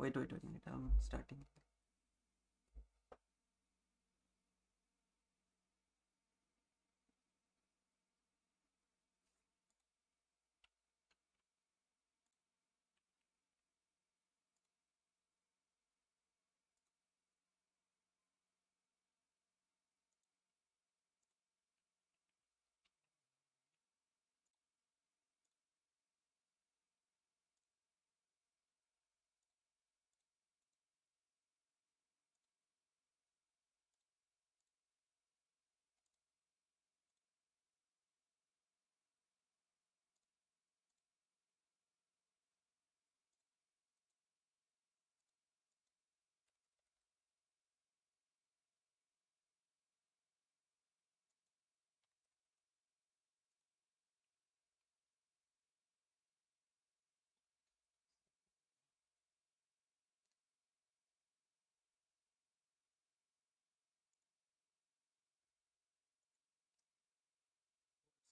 Wait a minute, I'm starting.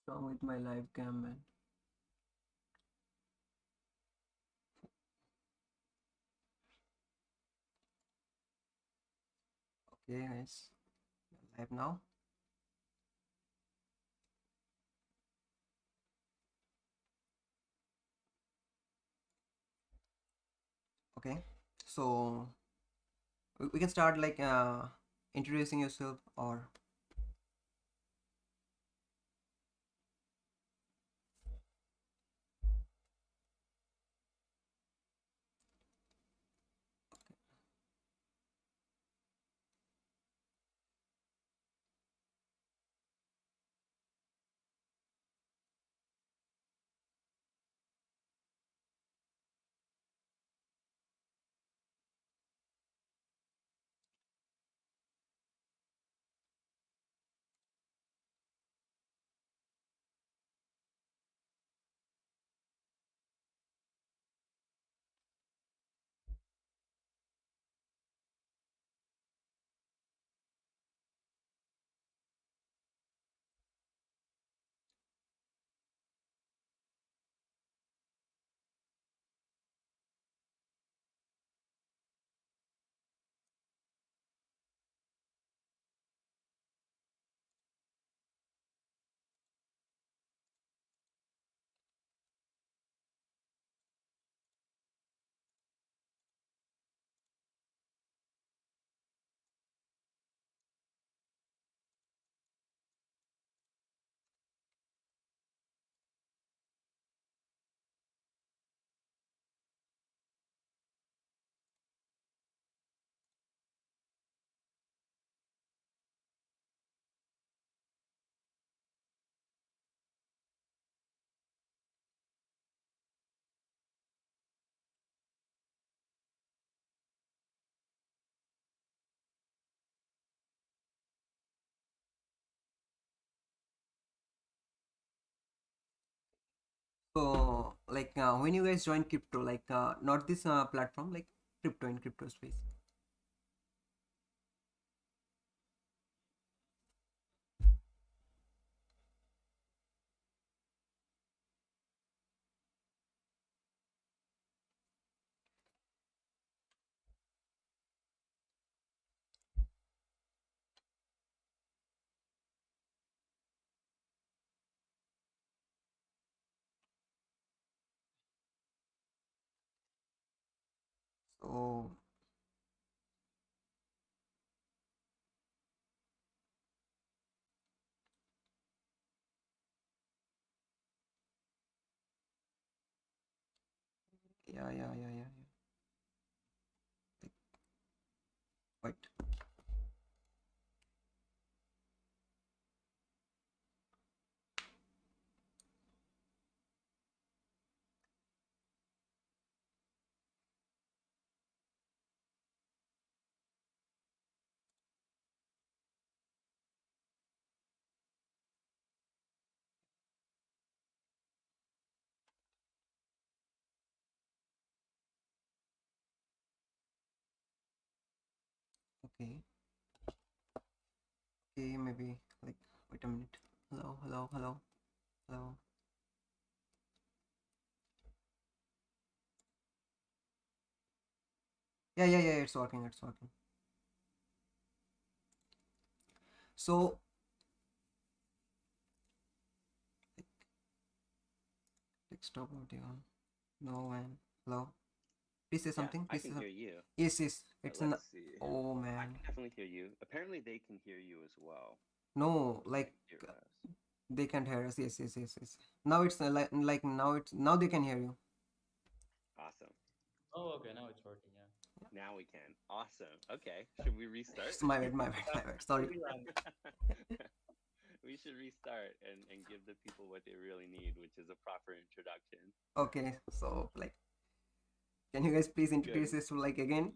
What's wrong with my live cam, man? Okay, guys, live now. Okay, so we can start like introducing yourself or so like when you guys join crypto, like not this platform, like crypto in crypto space. So yeah. Like, wait. Okay, okay, maybe like wait a minute. Hello. Yeah, it's working, it's working. So like stop audio. No man. Hello. Please say Yeah, something. I Please can say hear something. you. Yes, yes. It's an. Let's see. Oh I man. can definitely hear you. Apparently, they can hear you as well. No, They like can't hear us. they can't hear us. Yes, yes, yes, yes. Now it's like now it's now they can hear you. Awesome. Oh, okay, now it's working. Yeah. Now we can. Awesome. Okay. Should we restart? It's my bad, my bad, my bad. Sorry. We should restart and give the people what they really need, which is a proper introduction. Okay, so like, can you guys please Good. introduce this like again?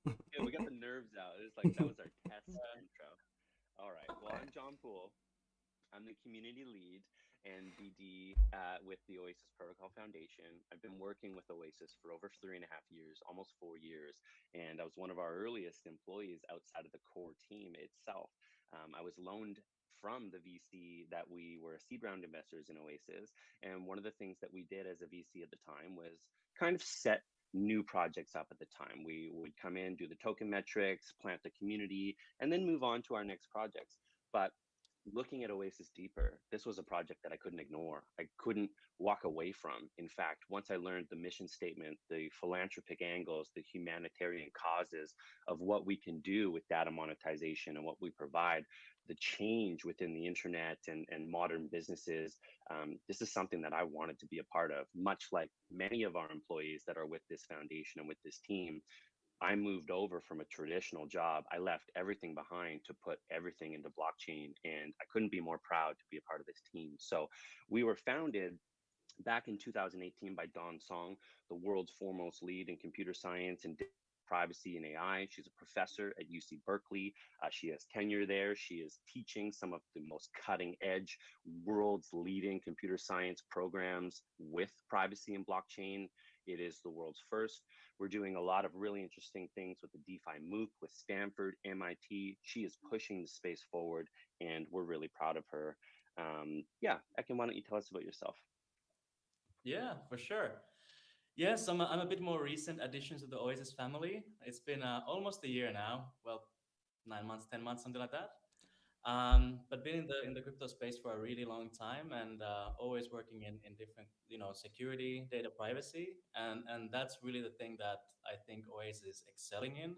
Yeah, good. We got the nerves out. It's like that was our test Yeah. intro. All right. Well, I'm John Poole. I'm the community lead and BD with the Oasis Protocol Foundation. I've been working with Oasis for over 3.5 years, almost 4 years, and I was one of our earliest employees outside of the core team itself. I was loaned from the VC that we were seed round investors in Oasis, and one of the things that we did as a VC at the time was kind of set new projects up at the time. We would come in, do the token metrics, plant the community, and then move on to our next projects. But looking at Oasis deeper, this was a project that I couldn't ignore. I couldn't walk away from. In fact, once I learned the mission statement, the philanthropic angles, the humanitarian causes of what we can do with data monetization and what we provide, the change within the internet and modern businesses, this is something that I wanted to be a part of, much like many of our employees that are with this foundation and with this team. I moved over from a traditional job. I left everything behind to put everything into blockchain, and I couldn't be more proud to be a part of this team. So, we were founded back in 2018 by Dawn Song, the world's foremost lead in computer science and privacy and AI. She's a professor at UC Berkeley. She has tenure there. She is teaching some of the most cutting edge, world's leading computer science programs with privacy and blockchain. It is the world's first. We're doing a lot of really interesting things with the DeFi MOOC with Stanford, MIT. She is pushing the space forward, and we're really proud of her. Yeah, Ekin, why don't you tell us about yourself? Yeah, for sure. Yes, I'm a bit more recent addition to the Oasis family. It's been almost a year now. Well, 9 months, 10 months, something like that. But been in the crypto space for a really long time, and always working in different, security, data privacy, and that's really the thing that I think Oasis is excelling in.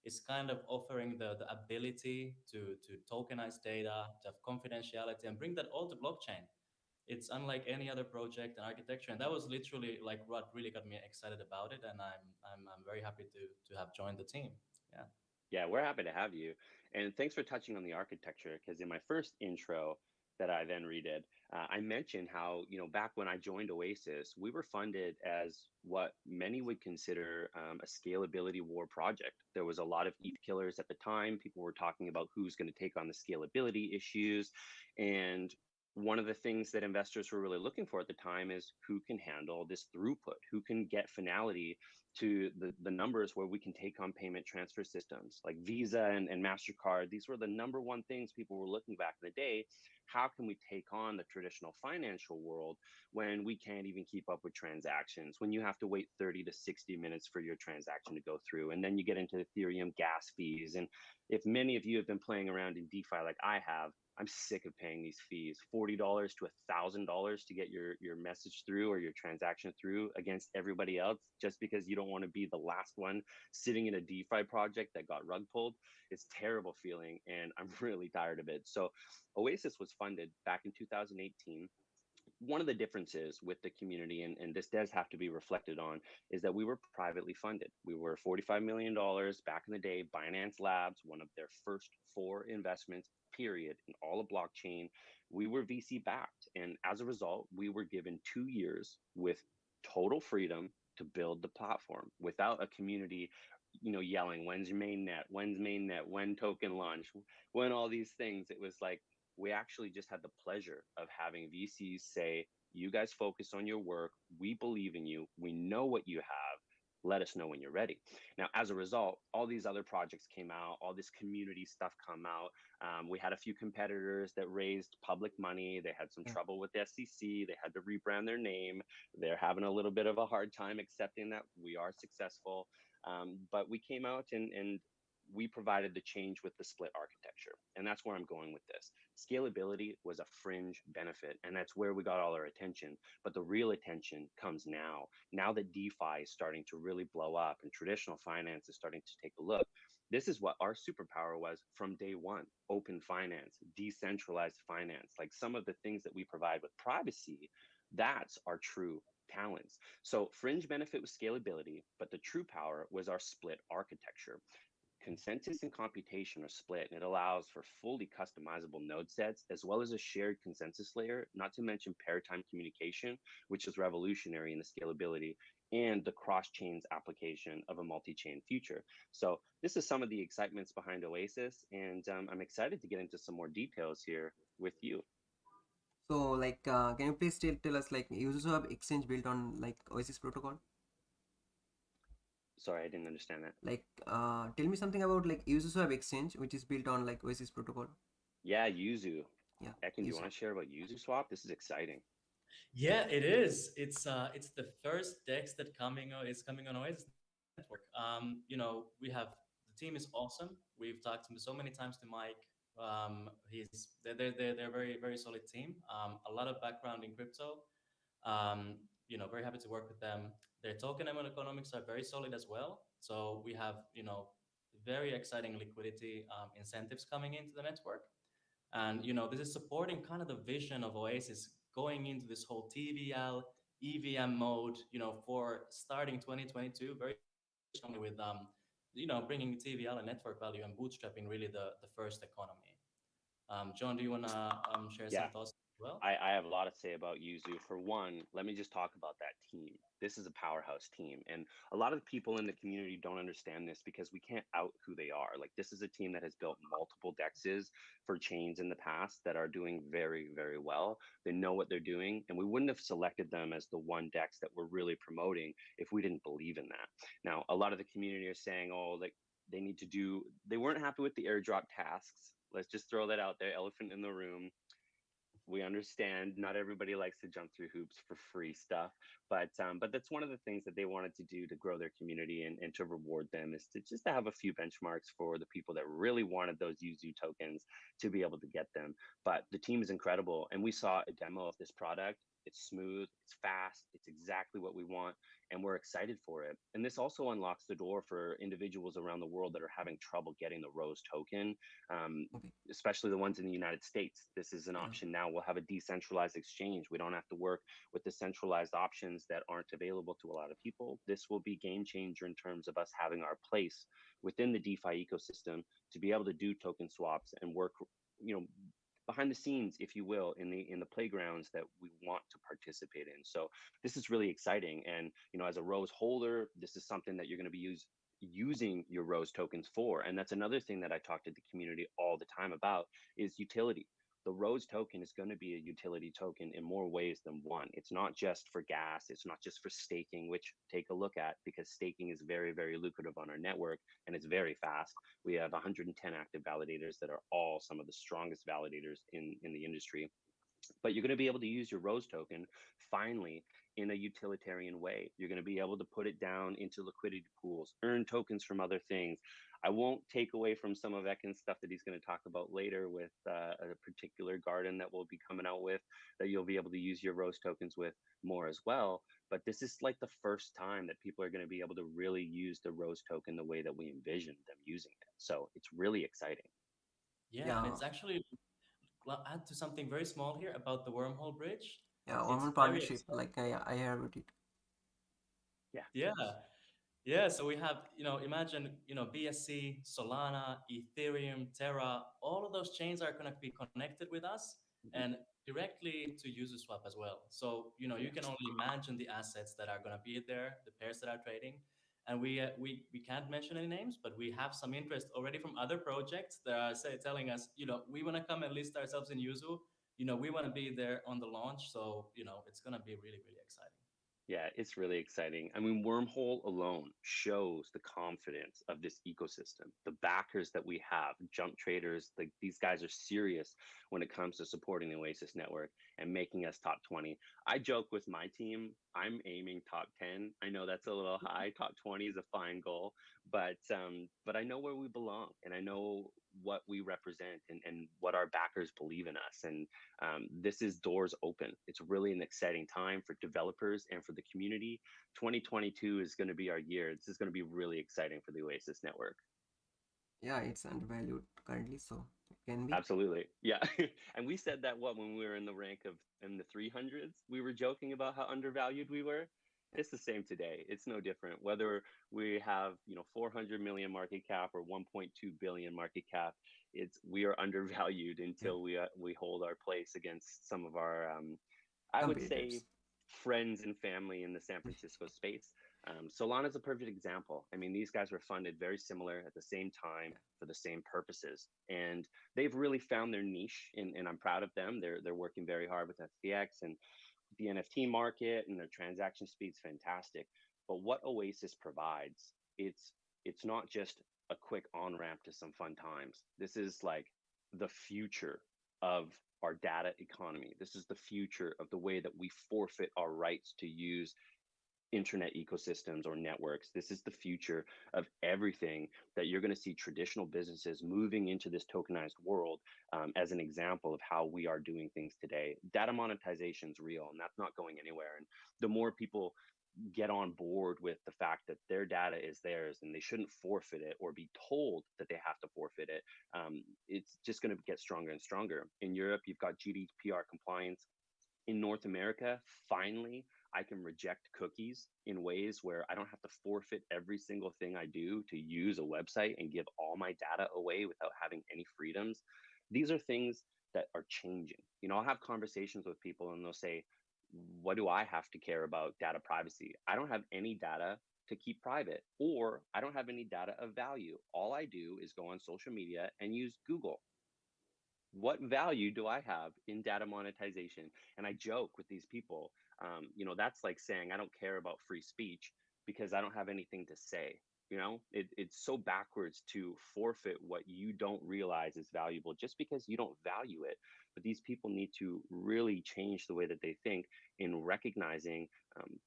Is kind of offering the ability to tokenize data, to have confidentiality, and bring that all to blockchain. It's unlike any other project and architecture, and that was literally like what really got me excited about it. And I'm very happy to have joined the team. Yeah. Yeah, we're happy to have you. And thanks for touching on the architecture, because in my first intro that I then redid, I mentioned how, back when I joined Oasis, we were funded as what many would consider a scalability war project. There was a lot of ETH killers at the time. People were talking about who's going to take on the scalability issues. And one of the things that investors were really looking for at the time is who can handle this throughput, who can get finality to the numbers where we can take on payment transfer systems like Visa and MasterCard. These were the number one things people were looking back in the day. How can we take on the traditional financial world when we can't even keep up with transactions, when you have to wait 30 to 60 minutes for your transaction to go through? And then you get into Ethereum gas fees. And if many of you have been playing around in DeFi like I have, I'm sick of paying these fees, $40 to $1,000 to get your message through or your transaction through against everybody else, just because you don't want to be the last one sitting in a DeFi project that got rug pulled. It's a terrible feeling, and I'm really tired of it. So Oasis was funded back in 2018. One of the differences with the community, and this does have to be reflected on, is that we were privately funded. We were $45 million back in the day. Binance Labs, one of their first four investments, period, in all of blockchain. We were VC backed. And as a result, we were given 2 years with total freedom to build the platform without a community yelling, when's your mainnet, when's mainnet, when token launch, when all these things. It was like we actually just had the pleasure of having VCs say, you guys focus on your work. We believe in you. We know what you have. Let us know when you're ready. Now, as a result, all these other projects came out, all this community stuff come out. We had a few competitors that raised public money. They had some Yeah. trouble with the SEC. They had to rebrand their name. They're having a little bit of a hard time accepting that we are successful. But we came out and we provided the change with the split architecture. And that's where I'm going with this. Scalability was a fringe benefit, and that's where we got all our attention. But the real attention comes now. Now that DeFi is starting to really blow up and traditional finance is starting to take a look, this is what our superpower was from day one: open finance, decentralized finance. Like some of the things that we provide with privacy, that's our true talents. So fringe benefit was scalability, but the true power was our split architecture. Consensus and computation are split, and it allows for fully customizable node sets as well as a shared consensus layer, not to mention pair time communication, which is revolutionary in the scalability, and the cross chains application of a multi chain future. So, this is some of the excitements behind Oasis, and I'm excited to get into some more details here with you. So like, can you please tell us like users who have exchange built on like Oasis protocol? Sorry, I didn't understand that. Like, tell me something about like users who have exchange which is built on like Oasis protocol. Yeah, Yuzu. Yeah, Ekin, do you user. want to share about Yuzu Swap? This is exciting. Yeah, it is. It's the first Dex that is coming on Oasis Network. We have the team is awesome. We've talked to so many times to Mike. They're very solid team. A lot of background in crypto. Very happy to work with them. Their token economics are very solid as well. So we have very exciting liquidity incentives coming into the network. And this is supporting kind of the vision of Oasis going into this whole TVL, EVM mode, for starting 2022 very strongly with bringing TVL and network value and bootstrapping really the first economy. John, do you want to share Yeah, some thoughts as well? I have a lot to say about Yuzu. For one, let me just talk about that team. This is a powerhouse team. And a lot of people in the community don't understand this because we can't out who they are. Like, this is a team that has built multiple dexes for chains in the past that are doing very, very well. They know what they're doing. And we wouldn't have selected them as the one dex that we're really promoting if we didn't believe in that. Now, a lot of the community are saying, oh, like, they weren't happy with the airdrop tasks. Let's just throw that out there, elephant in the room. We understand not everybody likes to jump through hoops for free stuff, but that's one of the things that they wanted to do to grow their community and to reward them, is to just to have a few benchmarks for the people that really wanted those Yuzu tokens to be able to get them. But the team is incredible, and we saw a demo of this product. It's smooth, it's fast, it's exactly what we want, and we're excited for it. And this also unlocks the door for individuals around the world that are having trouble getting the Rose token, um, Okay. especially the ones in the United States. This is an Yeah. option now. We'll have a decentralized exchange. We don't have to work with the centralized options that aren't available to a lot of people. This will be game changer in terms of us having our place within the DeFi ecosystem to be able to do token swaps and work, you know, behind the scenes, if you will, in the playgrounds that we want to participate in. So this is really exciting. And as a Rose holder, this is something that you're going to be using your Rose tokens for. And that's another thing that I talk to the community all the time about, is utility. The Rose token is going to be a utility token in more ways than one. It's not just for gas, it's not just for staking, which take a look at, because staking is very, very lucrative on our network and it's very fast. We have 110 active validators that are all some of the strongest validators in the industry. But you're going to be able to use your Rose token finally in a utilitarian way. You're going to be able to put it down into liquidity pools, earn tokens from other things. I won't take away from some of Ekin's stuff that he's going to talk about later with a particular garden that we'll be coming out with, that you'll be able to use your Rose tokens with more as well. But this is like the first time that people are going to be able to really use the Rose token the way that we envisioned them using it. So it's really exciting. Yeah, and Yeah. it's actually, well, add to something very small here about the wormhole bridge. Yeah, one It's more very partnership. exciting. Like, I heard about it. Yeah. Yeah. Yeah, so we have, imagine, BSC, Solana, Ethereum, Terra, all of those chains are going to be connected with us Mhm. and directly to UserSwap as well. So, you Yeah. can only imagine the assets that are going to be there, the pairs that are trading. And we can't mention any names, but we have some interest already from other projects that are telling us, we want to come and list ourselves in Yuzu. We want to be there on the launch. So, it's going to be really, really exciting. Yeah, it's really exciting. I mean, Wormhole alone shows the confidence of this ecosystem. The backers that we have, jump traders, like these guys are serious when it comes to supporting the Oasis network and making us top 20. I joke with my team, I'm aiming top 10. I know that's a little high. Top 20 is a fine goal, but I know where we belong and I know what we represent and what our backers believe in us. And this is doors open. It's really an exciting time for developers and for the community. 2022 is going to be our year. This is going to be really exciting for the Oasis network. Yeah, it's undervalued currently, so it can be. Absolutely. Yeah. And we said that what when we were in the rank of in the 300s, we were joking about how undervalued we were. It's the same today. It's no different whether we have, 400 million market cap or 1.2 billion market cap. It's we are undervalued Yeah, until we hold our place against some of our I would say competitors. friends and family in the San Francisco space. Solana is a perfect example. I mean, these guys were funded very similar at the same time Yeah, for the same purposes, and they've really found their niche. And I'm proud of them. They're working very hard with FTX and the NFT market, and their transaction speed's fantastic. But what Oasis provides, it's not just a quick on ramp to some fun times. This is like the future of our data economy. This is the future of the way that we forfeit our rights to use internet ecosystems or networks. This is the future of everything that you're going to see traditional businesses moving into this tokenized world, as an example of how we are doing things today. Data monetization is real and that's not going anywhere. And the more people get on board with the fact that their data is theirs and they shouldn't forfeit it or be told that they have to forfeit it, it's just going to get stronger and stronger. In Europe, you've got GDPR compliance. In North America, finally, I can reject cookies in ways where I don't have to forfeit every single thing I do to use a website and give all my data away without having any freedoms. These are things that are changing. I'll have conversations with people and they'll say, what do I have to care about data privacy? I don't have any data to keep private, or I don't have any data of value. All I do is go on social media and use Google. What value do I have in data monetization? And I joke with these people, that's like saying I don't care about free speech because I don't have anything to say. It's so backwards to forfeit what you don't realize is valuable just because you don't value it. But these people need to really change the way that they think in recognizing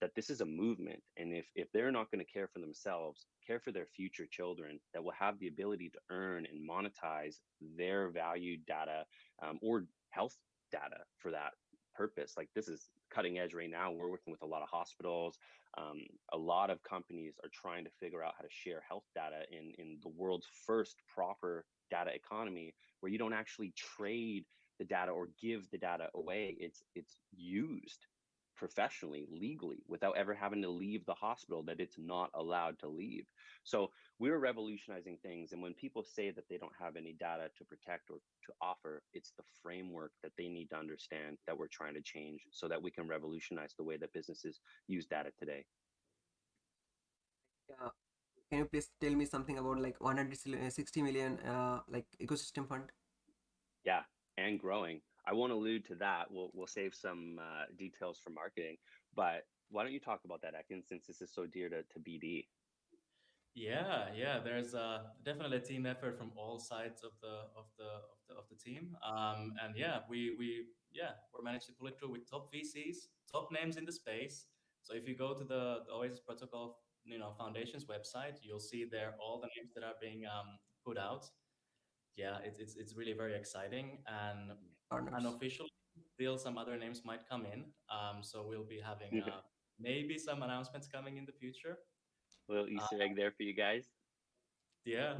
that this is a movement. And if they're not going to care for themselves, care for their future children that will have the ability to earn and monetize their valued data, or health data for that purpose. Like this is cutting edge right now. We're working with a lot of hospitals. A lot of companies are trying to figure out how to share health data in the world's first proper data economy where you don't actually trade the data or give the data away. It's used professionally, legally, without ever having to leave the hospital that it's not allowed to leave. So we're revolutionizing things. And when people say that they don't have any data to protect or to offer, it's the framework that they need to understand that we're trying to change so that we can revolutionize the way that businesses use data today. Yeah. Can you please tell me something about like 160 million like ecosystem fund? Yeah, and growing. I won't allude to that. We'll save some details for marketing. But why don't you talk about that, Ekin, since this is so dear to BD? Yeah, yeah. There's definitely a team effort from all sides of the team. And yeah, we're managed to pull it through with top VCs, top names in the space. So if you go to the Oasis Protocol, Foundation's website, you'll see there all the names that are being put out. Yeah, it's really very exciting, and Partners. unofficially, still some other names might come in. So we'll be having maybe some announcements coming in the future. Little Uh, Easter egg there for you guys. yeah.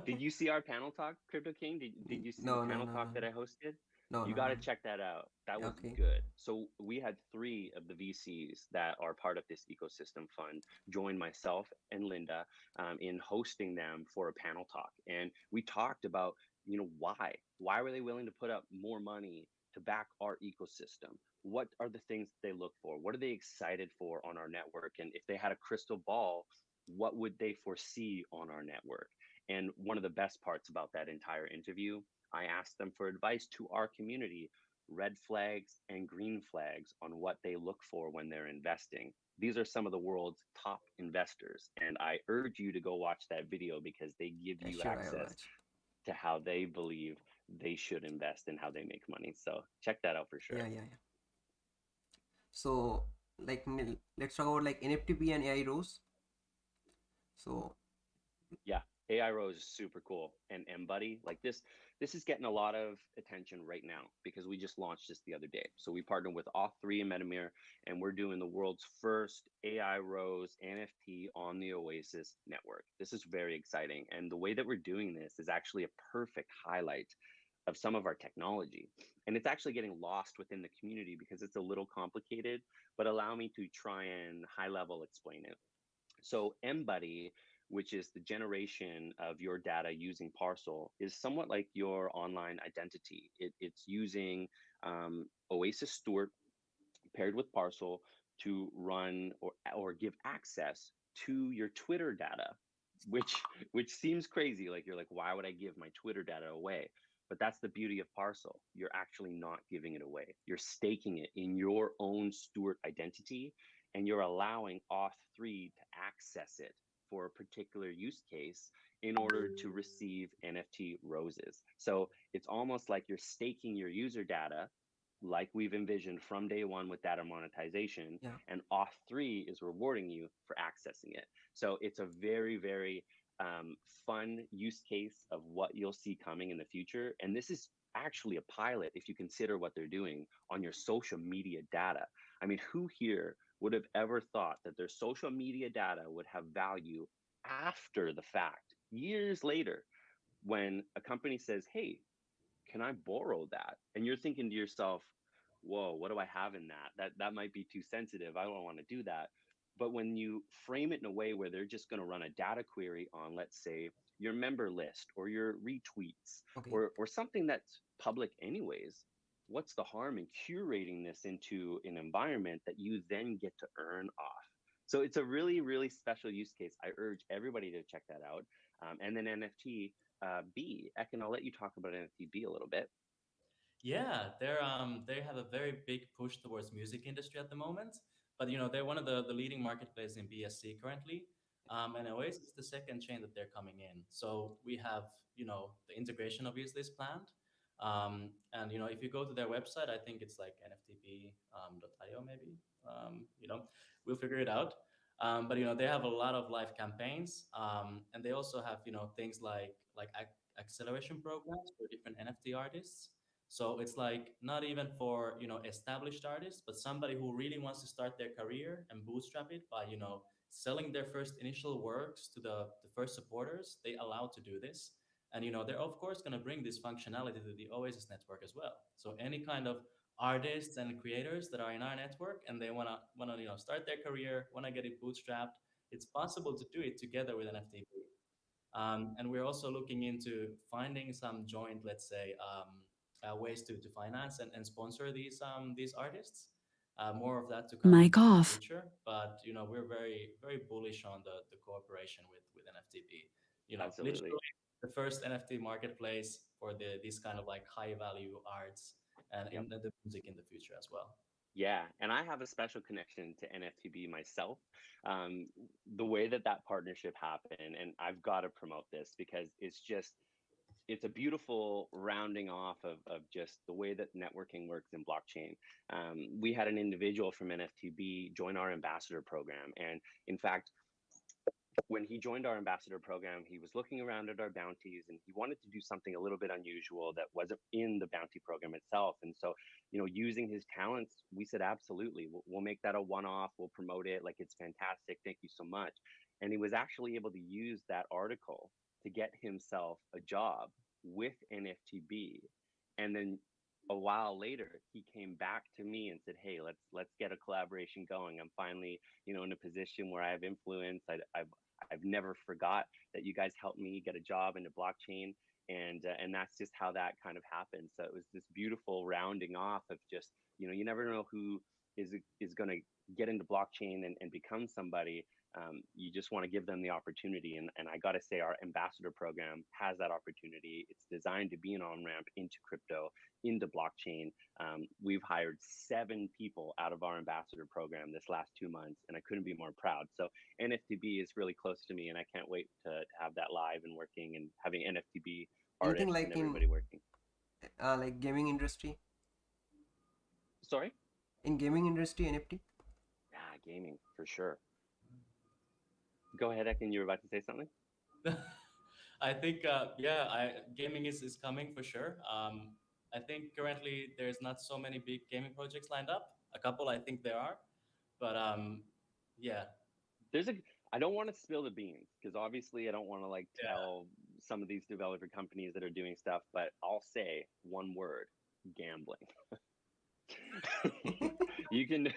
Did you see our panel talk, Crypto King? Did you see the No, no, panel no, talk no, that I hosted? no, You no, got to no. check that out. That Yeah, was okay. good. So we had three of the VCs that are part of this ecosystem fund join myself and Linda in hosting them for a panel talk, and we talked about why were they willing to put up more money to back our ecosystem? What are the things that they look for? What are they excited for on our network? And if they had a crystal ball, what would they foresee on our network? And one of the best parts about that entire interview, I asked them for advice to our community. red flags and green flags on what they look for when they're investing. These are some of the world's top investors. And I urge you to go watch that video because they give Yeah, you sure, I'll access watch. to how they believe they should invest and how they make money. So check that out for sure. Yeah, yeah, yeah. So, like, let's talk about like NFTP and AI Rose. So, Yeah, AI Rose is super cool. And MBuddy, like this is getting a lot of attention right now because we just launched this the other day. So we partnered with Auth3 and Metamir, and we're doing the world's first AI Rose NFT on the Oasis network. This is very exciting. And the way that we're doing this is actually a perfect highlight of some of our technology. And it's actually getting lost within the community because it's a little complicated, but allow me to try and high level explain it. So MBuddy, which is the generation of your data using Parcel, is somewhat like your online identity. It's using Oasis Stewart paired with Parcel to run or give access to your Twitter data, which which seems crazy. Like you're like, why would I give my Twitter data away? But that's the beauty of Parcel. You're actually not giving it away. You're staking it in your own Stewart identity, and you're allowing Auth3 to access it for a particular use case in order to receive NFT roses. So it's almost like you're staking your user data like we've envisioned from day one with data monetization, yeah, and Auth3 is rewarding you for accessing it. So it's a very, very fun use case of what you'll see coming in the future. And this is actually a pilot if you consider what they're doing on your social media data. I mean, who here would have ever thought that their social media data would have value after the fact, years later, when a company says, hey, can I borrow that? And you're thinking to yourself, whoa, what do I have in that? That might be too sensitive. I don't want to do that. But when you frame it in a way where they're just going to run a data query on, let's say, your member list or your retweets okay. or something that's public anyways, what's the harm in curating this into an environment that you then get to earn off? So it's a really, really special use case. I urge everybody to check that out. And then NFT B, Ekin, I'll let you talk about NFTB a little bit. Yeah, they have a very big push towards music industry at the moment. But they're one of the leading marketplaces in BSC currently. And Oasis is the second chain that they're coming in. So we have, the integration obviously is planned. And if you go to their website, I think it's like nftb.io maybe. We'll figure it out. But they have a lot of live campaigns, and they also have things like acceleration programs for different NFT artists. So it's like not even for established artists, but somebody who really wants to start their career and bootstrap it by selling their first initial works to the first supporters. They allow to do this, and they're of course going to bring this functionality to the Oasis network as well. So any kind of artists and creators that are in our network and they wanna start their career, wanna get it bootstrapped, it's possible to do it together with an FTP. And we're also looking into finding some joint, let's say, ways to finance and sponsor these artists. More of that to come Mic in the off. future, but we're very very bullish on the cooperation with NFTP. Absolutely. Literally the first NFT marketplace for these kind of like high value arts and Yep. in the music in the future as well. Yeah, and I have a special connection to NFTB myself. Um, the way that that partnership happened, and I've got to promote this because it's a beautiful rounding off of just the way that networking works in blockchain. We had an individual from NFTB join our ambassador program, and in fact, when he joined our ambassador program, he was looking around at our bounties and he wanted to do something a little bit unusual that wasn't in the bounty program itself. And so, using his talents, we said, absolutely, we'll make that a one off. We'll promote it. Like, it's fantastic. Thank you so much. And he was actually able to use that article to get himself a job with NFTB. And then a while later, he came back to me and said, hey, let's get a collaboration going. I'm finally, in a position where I have influence. I've never forgot that you guys helped me get a job into blockchain, and that's just how that kind of happened. So it was this beautiful rounding off of just you never know who is going to get into blockchain and become somebody, you just want to give them the opportunity. And I got to say, our ambassador program has that opportunity. It's designed to be an on ramp into crypto, into blockchain. We've hired 7 people out of our ambassador program this last 2 months, and I couldn't be more proud. So NFTB is really close to me, and I can't wait to have that live and working and having NFTB Anything artists and like in everybody working. like gaming industry? Sorry? In gaming industry, NFT? Yeah, gaming for sure. Go ahead, Ekin. You were about to say something? I think gaming is coming for sure. I think currently there's not so many big gaming projects lined up. A couple, I think there are, but yeah, There's a I don't want to spill the beans because obviously I don't want to like yeah, tell some of these developer companies that are doing stuff, but I'll say one word: gambling. You can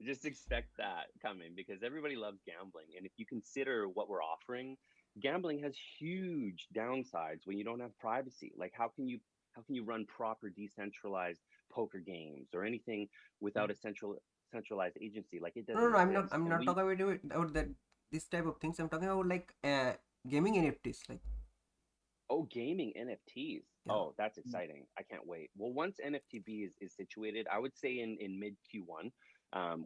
just expect that coming because everybody loves gambling. And if you consider what we're offering, gambling has huge downsides when you don't have privacy. Like how can you run proper decentralized poker games or anything without a centralized agency? Like it No, no, doesn't no, I'm not. exist. I'm And not we talking about that this type of things. I'm talking about like gaming NFTs. Like Oh, gaming NFTs. yeah. Oh, that's exciting. I can't wait. Well, once NFTB is situated, I would say in mid Q1,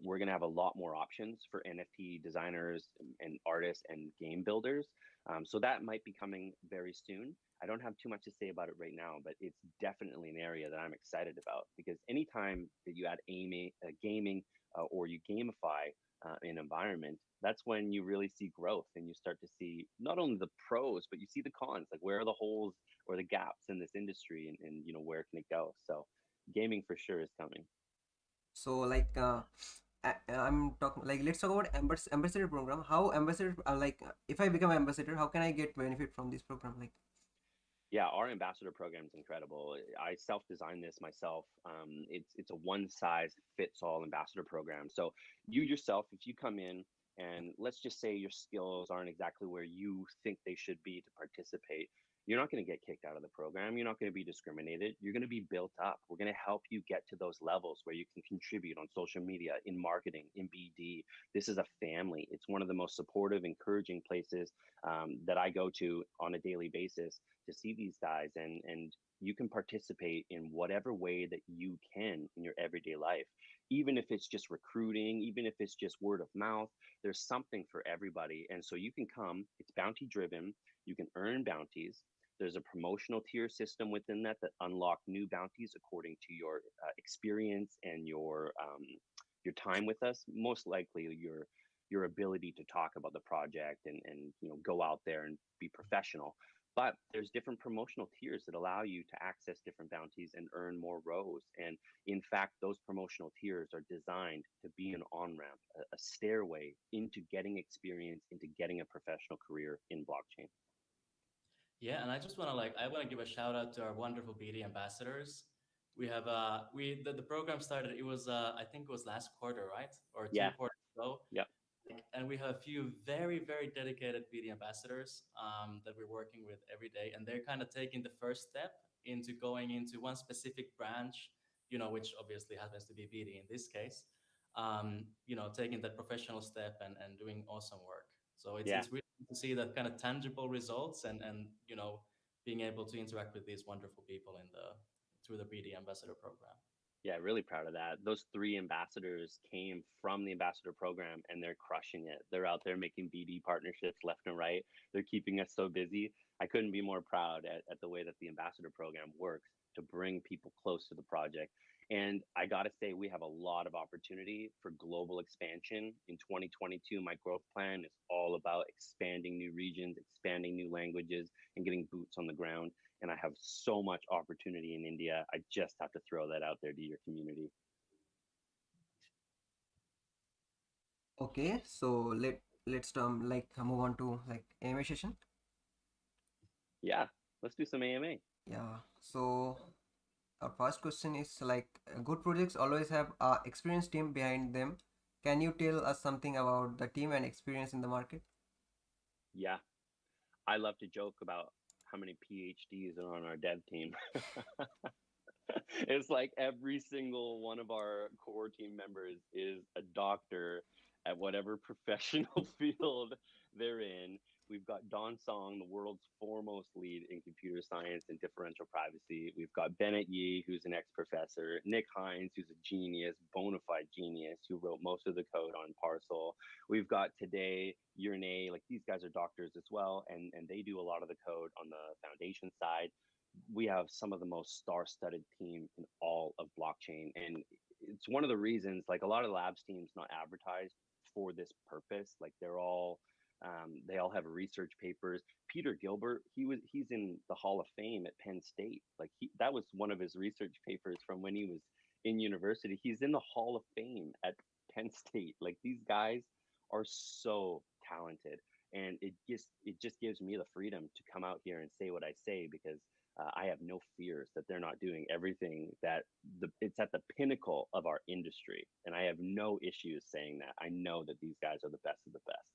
we're going to have a lot more options for NFT designers and artists and game builders. So that might be coming very soon. I don't have too much to say about it right now, but it's definitely an area that I'm excited about because anytime that you add gaming or you gamify an environment, that's when you really see growth and you start to see not only the pros, but you see the cons, like where are the holes or the gaps in this industry and where can it go? So gaming for sure is coming. So like I'm talking like let's talk about ambassador program. How ambassador like if I become ambassador, how can I get benefit from this program? Like Yeah, our ambassador program is incredible. I self-designed this myself. It's a one-size-fits-all ambassador program. So you yourself, if you come in and let's just say your skills aren't exactly where you think they should be to participate, you're not going to get kicked out of the program. You're not going to be discriminated. You're going to be built up. We're going to help you get to those levels where you can contribute on social media, in marketing, in BD. This is a family. It's one of the most supportive, encouraging places that I go to on a daily basis to see these guys, and you can participate in whatever way that you can in your everyday life, even if it's just recruiting, even if it's just word of mouth. There's something for everybody, and so you can come. It's bounty driven. You can earn bounties. There's a promotional tier system within that unlock new bounties according to your experience and your time with us. Most likely your ability to talk about the project and go out there and be professional. But there's different promotional tiers that allow you to access different bounties and earn more rows. And in fact, those promotional tiers are designed to be an on ramp, a stairway into getting experience, into getting a professional career in blockchain. yeah. And I just want to I want to give a shout out to our wonderful BD ambassadors. We have the program started. It was I think it was last quarter, right, or two Yeah, quarters ago. yeah, And we have a few very very dedicated BD ambassadors that we're working with every day, and they're kind of taking the first step into going into one specific branch, which obviously happens to be BD in this case. Taking that professional step and doing awesome work. So it's yeah. it's really good to see that kind of tangible results and being able to interact with these wonderful people in the through the BD ambassador program. Yeah, really proud of that. Those 3 ambassadors came from the ambassador program and they're crushing it. They're out there making BD partnerships left and right. They're keeping us so busy. I couldn't be more proud at the way that the ambassador program works to bring people close to the project. And I got to say, we have a lot of opportunity for global expansion in 2022. My growth plan is all about expanding new regions, expanding new languages, and getting boots on the ground, and I have so much opportunity in India. I just have to throw that out there to your community. okay, so let's like move on to like AMA session. Yeah, let's do some AMA. Yeah. So our first question is like good projects always have a experienced team behind them. Can you tell us something about the team and experience in the market? Yeah, I love to joke about how many PhDs are on our dev team. It's like every single one of our core team members is a doctor at whatever professional field they're in. We've got Don Song, the world's foremost lead in computer science and differential privacy. We've got Bennett Yee, who's an ex-professor, Nick Hines, who's a genius, bona fide genius, who wrote most of the code on Parcel. We've got today Yurnay, like these guys are doctors as well, and they do a lot of the code on the foundation side. We have some of the most star-studded team in all of blockchain, and it's one of the reasons like a lot of labs teams not advertised for this purpose. Like they all have research papers. Peter Gilbert, he's in the Hall of Fame at Penn State. Like that was one of his research papers from when he was in university. He's in the Hall of Fame at Penn State. Like these guys are so talented, and it just gives me the freedom to come out here and say what I say because I have no fears that they're not doing everything that it's at the pinnacle of our industry, and I have no issues saying that. I know that these guys are the best of the best.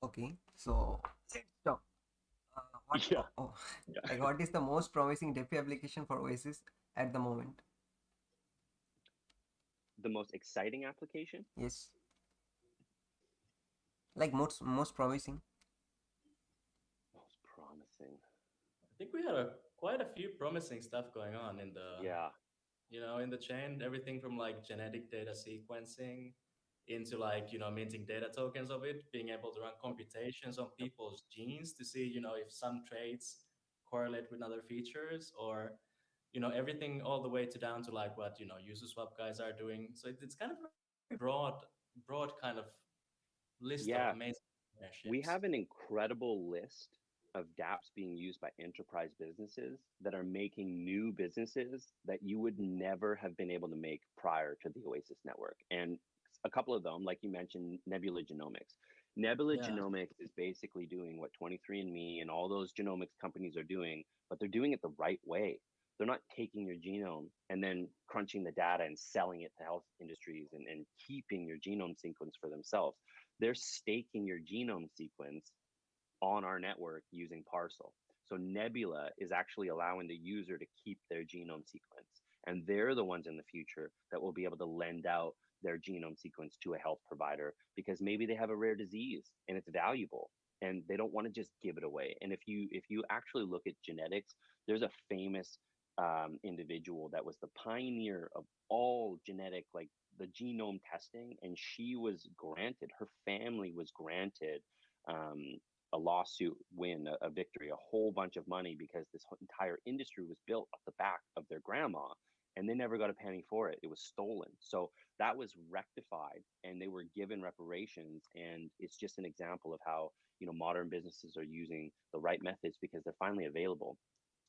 Okay, so let's talk. What? Yeah, Oh, yeah. like what is the most promising DeFi application for Oasis at the moment? The most exciting application. Yes, like most promising. Most promising. I think we had quite a few promising stuff going on in Yeah, in the chain, everything from like genetic data sequencing into like, minting data tokens of it, being able to run computations on yep. people's genes to see, if some traits correlate with other features or, everything all the way to down to like what, user swap guys are doing. So it's kind of a very broad kind of list of Yeah, amazing we partnerships. have an incredible list of dApps being used by enterprise businesses that are making new businesses that you would never have been able to make prior to the Oasis network. And a couple of them, like you mentioned, Nebula Genomics. Nebula Yeah. Genomics is basically doing what 23andMe and all those genomics companies are doing, but they're doing it the right way. They're not taking your genome and then crunching the data and selling it to health industries and keeping your genome sequence for themselves. They're staking your genome sequence on our network using Parcel. So Nebula is actually allowing the user to keep their genome sequence. And they're the ones in the future that will be able to lend out their genome sequence to a health provider because maybe they have a rare disease and it's valuable and they don't want to just give it away. And if you actually look at genetics, there's a famous individual that was the pioneer of all genetic, like the genome testing, and she was granted, her family was granted um, a lawsuit win, a victory, a whole bunch of money because this entire industry was built off the back of their grandma and they never got a penny for it. It was stolen. So that was rectified and they were given reparations. And it's just an example of how, modern businesses are using the right methods because they're finally available.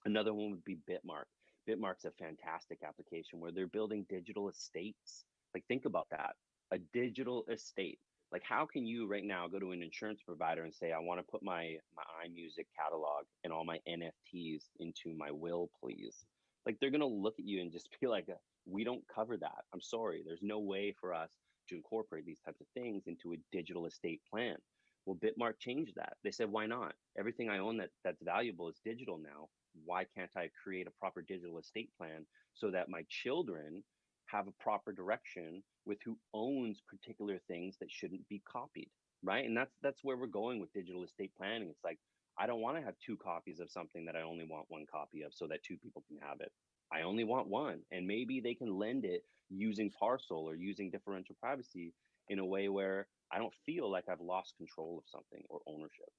Another one would be Bitmark. Bitmark's a fantastic application where they're building digital estates. Like, think about that, a digital estate. Like, how can you right now go to an insurance provider and say, I want to put my iMusic catalog and all my NFTs into my will, please? Like, they're gonna look at you and just be like, we don't cover that. I'm sorry. There's no way for us to incorporate these types of things into a digital estate plan. Well, Bitmark changed that. They said, why not? Everything I own that's valuable is digital now. Why can't I create a proper digital estate plan so that my children have a proper direction with who owns particular things that shouldn't be copied, right? And that's where we're going with digital estate planning. It's like I don't want to have two copies of something that I only want one copy of so that two people can have it. I only want one, and maybe they can lend it using Parcel or using differential privacy in a way where I don't feel like I've lost control of something or ownership.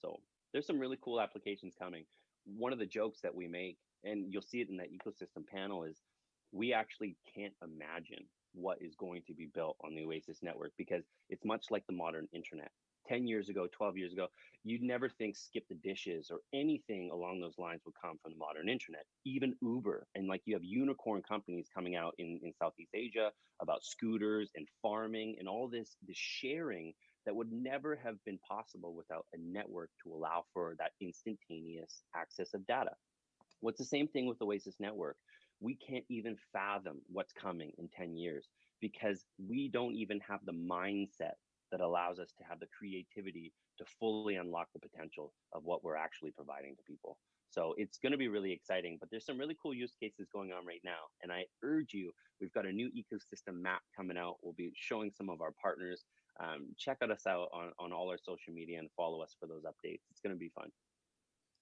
So there's some really cool applications coming. One of the jokes that we make, and you'll see it in that ecosystem panel, is we actually can't imagine what is going to be built on the Oasis network because it's much like the modern internet. 10 years ago, 12 years ago, you'd never think skip the dishes or anything along those lines would come from the modern internet. Even Uber, and like you have unicorn companies coming out in Southeast Asia about scooters and farming and all this sharing that would never have been possible without a network to allow for that instantaneous access of data. What's the same thing with the Oasis network? We can't even fathom what's coming in 10 years because we don't even have the mindset that allows us to have the creativity to fully unlock the potential of what we're actually providing to people. So it's going to be really exciting, but there's some really cool use cases going on right now. And I urge you, we've got a new ecosystem map coming out. We'll be showing some of our partners. Check us out on all our social media and follow us for those updates. It's going to be fun.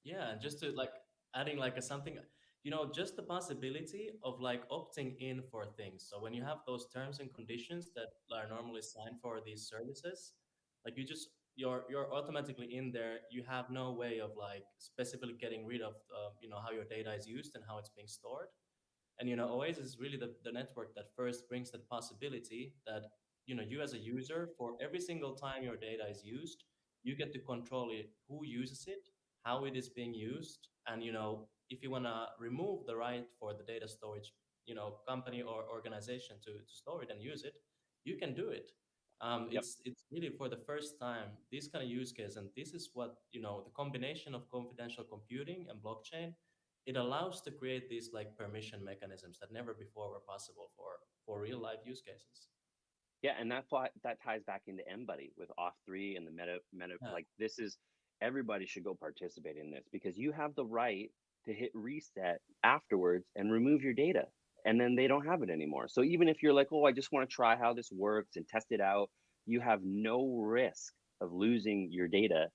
Yeah, and just to like adding like a something, just the possibility of like opting in for things. So when you have those terms and conditions that are normally signed for these services, like you're automatically in there. You have no way of like specifically getting rid of how your data is used and how it's being stored. And Oasis is really the network that first brings that possibility that you as a user, for every single time your data is used, you get to control it, who uses it, how it is being used, and if you want to remove the right for the data storage company or organization to store it and use it, you can do it. Yep. It's really for the first time this kind of use case, and this is what the combination of confidential computing and blockchain, it allows to create these like permission mechanisms that never before were possible for real life use cases. Yeah, and that ties back into MBuddy with Auth3 and the meta. Yeah. Like this is everybody should go participate in this because you have the right to hit reset afterwards and remove your data, and then they don't have it anymore. So even if you're like, oh, I just want to try how this works and test it out, you have no risk of losing your data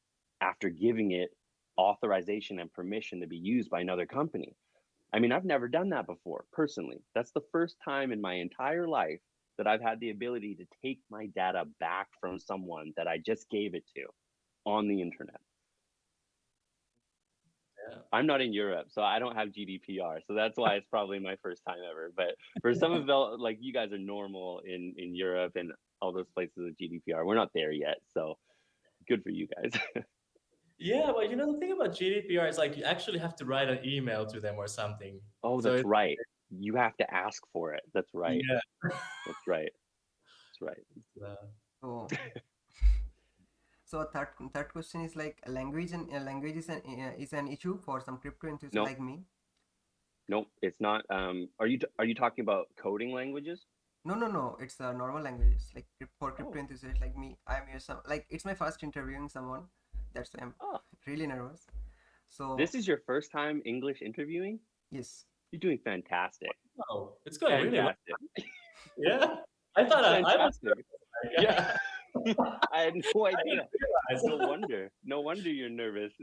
after giving it authorization and permission to be used by another company. I mean, I've never done that before personally. That's the first time in my entire life that I've had the ability to take my data back from someone that I just gave it to on the internet. Yeah. I'm not in Europe, so I don't have GDPR. So that's why it's probably my first time ever. But for some of like you guys are normal in Europe and all those places with GDPR. We're not there yet. So good for you guys. Yeah, but the thing about GDPR is like you actually have to write an email to them or something. Oh, So that's right. You have to ask for it. That's right. yeah. That's right. That's right. uh, So, so a third question is like language, and language is an issue for some crypto enthusiasts No, like me. no, it's not. Are you talking about coding languages? No. It's normal languages like for crypto Oh, enthusiasts like me. I'm here some like it's my first interviewing someone. That's why I'm oh, really nervous. So this is your first time English interviewing? yes. You're doing fantastic. oh, it's going really well. Fantastic. Yeah. I thought I was Fantastic. Yeah. yeah. I had no I didn't idea. No realize. wonder. No wonder you're nervous.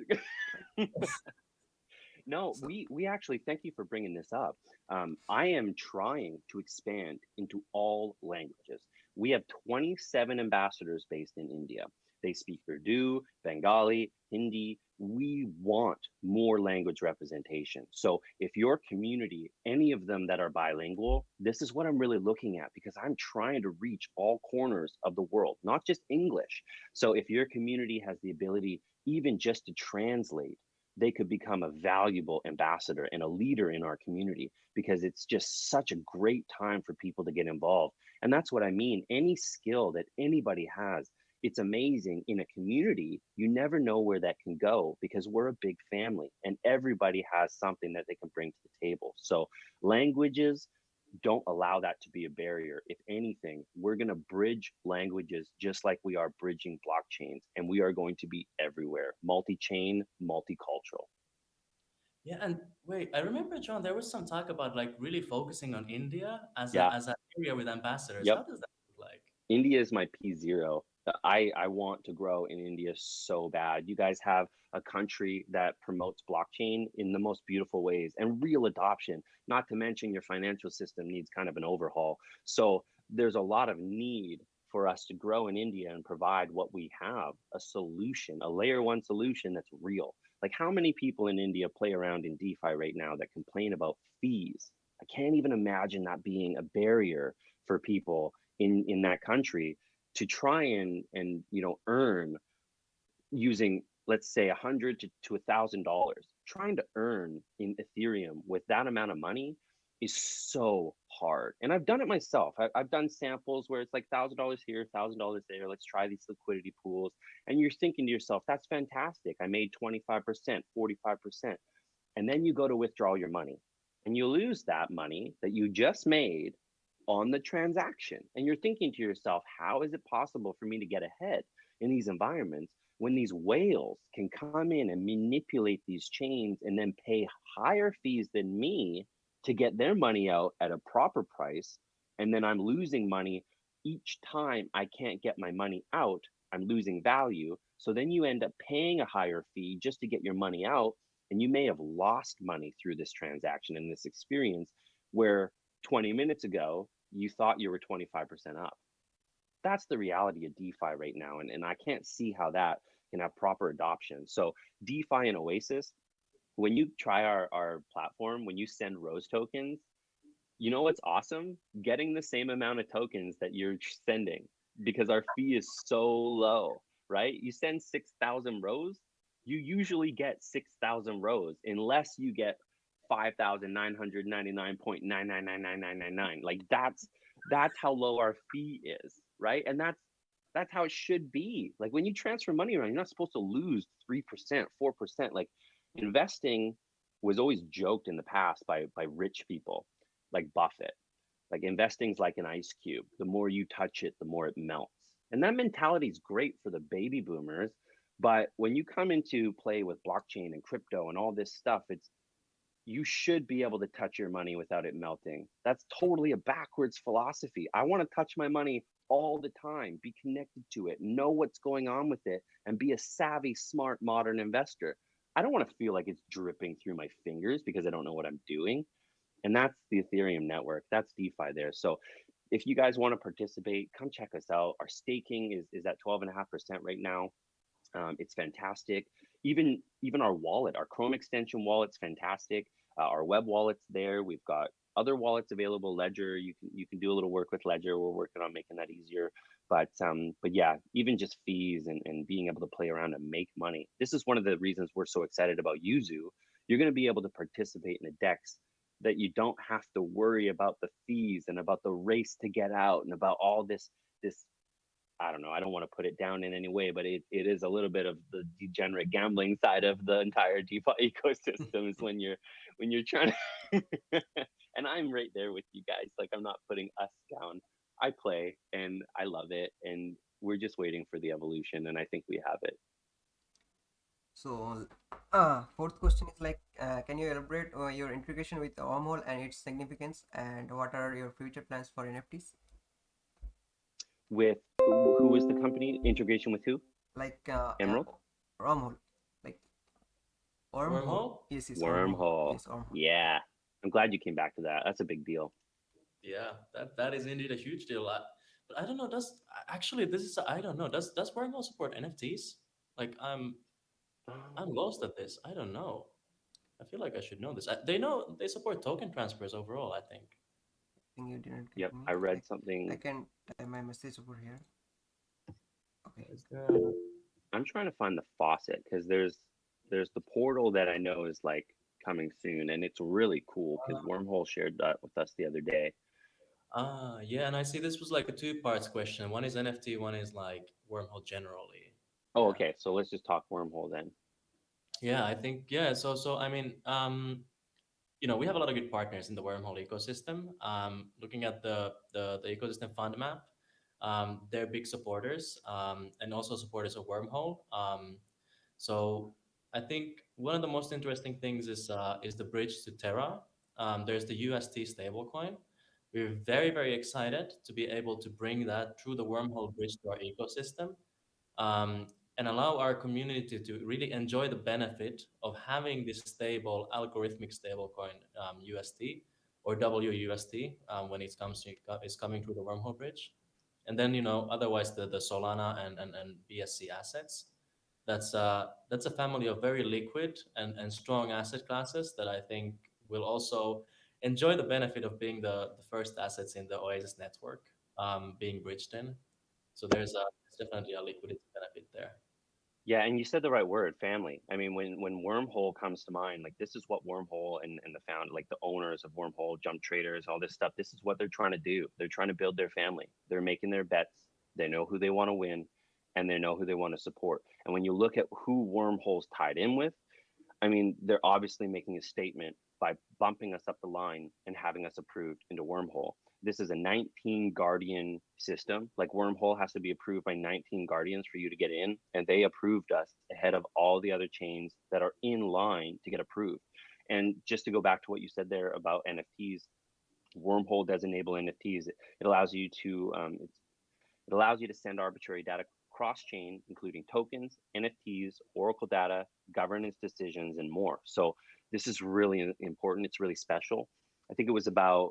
No, So we actually thank you for bringing this up. I am trying to expand into all languages. We have 27 ambassadors based in India. They speak Urdu, Bengali, Hindi. We want more language representation. So if your community, any of them that are bilingual, this is what I'm really looking at because I'm trying to reach all corners of the world, not just English. So if your community has the ability even just to translate, they could become a valuable ambassador and a leader in our community because it's just such a great time for people to get involved. And that's what I mean. Any skill that anybody has, it's amazing in a community. You never know where that can go because we're a big family and everybody has something that they can bring to the table. So, languages, don't allow that to be a barrier. If anything, we're going to bridge languages just like we are bridging blockchains, and we are going to be everywhere, multi chain, multicultural. Yeah, and wait, I remember, John, there was some talk about like really focusing on India as a Yeah. as an area with ambassadors. Yep. How does that look like? India is my P0. I want to grow in India so bad. You guys have a country that promotes blockchain in the most beautiful ways and real adoption, not to mention your financial system needs kind of an overhaul. So there's a lot of need for us to grow in India and provide what we have, a solution, a layer one solution that's real. Like how many people in India play around in DeFi right now that complain about fees? I can't even imagine that being a barrier for people in that country to try and earn using, let's say, to $1,000. Trying to earn in Ethereum with that amount of money is so hard. And I've done it myself. I've done samples where it's like $1,000 here, $1,000 there. Let's try these liquidity pools. And you're thinking to yourself, that's fantastic. I made 25%, 45%. And then you go to withdraw your money and you lose that money that you just made on the transaction. And you're thinking to yourself, how is it possible for me to get ahead in these environments when these whales can come in and manipulate these chains and then pay higher fees than me to get their money out at a proper price, and then I'm losing money each time I can't get my money out, I'm losing value. So then you end up paying a higher fee just to get your money out, and you may have lost money through this transaction and this experience where 20 minutes ago you thought you were 25% up. That's the reality of DeFi right now. And I can't see how that can have proper adoption. So DeFi and Oasis, when you try our platform, when you send Rose tokens, you know what's awesome? Getting the same amount of tokens that you're sending, because our fee is so low, right? You send 6,000 rows, you usually get 6,000 rows unless you get 5,999.9999999. Like that's how low our fee is, right? And that's how it should be. Like when you transfer money around, you're not supposed to lose 3%, 4%. Like investing was always joked in the past by rich people like Buffett. Like investing's like an ice cube. The more you touch it, the more it melts. And that mentality is great for the baby boomers. But when you come into play with blockchain and crypto and all this stuff, it's you should be able to touch your money without it melting. That's totally a backwards philosophy. I want to touch my money all the time, be connected to it, know what's going on with it, and be a savvy, smart, modern investor. I don't want to feel like it's dripping through my fingers because I don't know what I'm doing. And that's the Ethereum network. That's DeFi there. So if you guys want to participate, come check us out. Our staking is at 12.5% right now. It's fantastic. Even our wallet, our Chrome extension wallet's fantastic. Our web wallet's there. We've got other wallets available. Ledger, you can do a little work with Ledger. We're working on making that easier. But yeah, even just fees and being able to play around and make money. This is one of the reasons we're so excited about Yuzu. You're going to be able to participate in a DEX that you don't have to worry about the fees and about the race to get out and about all this. I don't know. I don't want to put it down in any way, but it is a little bit of the degenerate gambling side of the entire DeFi ecosystem is when you're trying to and I'm right there with you guys. Like I'm not putting us down. I play and I love it, and we're just waiting for the evolution, and I think we have it. So, fourth question is like, can you elaborate your integration with the wormhole and its significance, and what are your future plans for NFTs? With who was the company integration with who? Like, Emerald? wormhole, like wormhole. Wormhole? Yes, yes, wormhole. Wormhole. Yes, wormhole. Yeah. I'm glad you came back to that. That's a big deal. Yeah, that is indeed a huge deal. But I don't know. Does actually this is I don't know. Does Wormhole support NFTs? Like I'm Um, lost at this. I don't know. I feel like I should know this. They know they support token transfers overall, I think. I think you didn't get yep, me. I read I something. can type my message over here. Okay. Is there a- I'm trying to find the faucet because there's the portal that I know is like coming soon, and it's really cool because Wormhole shared that with us the other day. Yeah, and I see this was like a two parts question. One is NFT, one is like Wormhole generally. Oh, Yeah. okay. So let's just talk Wormhole then. Yeah, I think yeah, so I mean, we have a lot of good partners in the wormhole ecosystem. Looking at the ecosystem fund map, they're big supporters and also supporters of wormhole. So I think one of the most interesting things is the bridge to Terra. There's the UST stablecoin. We're very excited to be able to bring that through the wormhole bridge to our ecosystem, um, and allow our community to really enjoy the benefit of having this stable algorithmic stablecoin, UST or WUST, when it's coming through the wormhole bridge. And then otherwise the Solana and BSC assets. That's a family of very liquid and strong asset classes that I think will also enjoy the benefit of being the first assets in the Oasis network, being bridged in. So there's definitely a liquidity benefit there. Yeah, and you said the right word, family. I mean, when Wormhole comes to mind, like this is what Wormhole and the found like the owners of Wormhole, jump traders, all this stuff, this is what they're trying to do. They're trying to build their family. They're making their bets. They know who they want to win, and they know who they want to support. And when you look at who Wormhole's tied in with, I mean, they're obviously making a statement by bumping us up the line and having us approved into Wormhole. This is a 19 guardian system. Like Wormhole has to be approved by 19 guardians for you to get in, and they approved us ahead of all the other chains that are in line to get approved. And just to go back to what you said there about NFTs, Wormhole does enable NFTs. It allows you to it allows you to send arbitrary data cross-chain, including tokens, NFTs, Oracle data, governance decisions, and more. So this is really important. It's really special. I think it was about,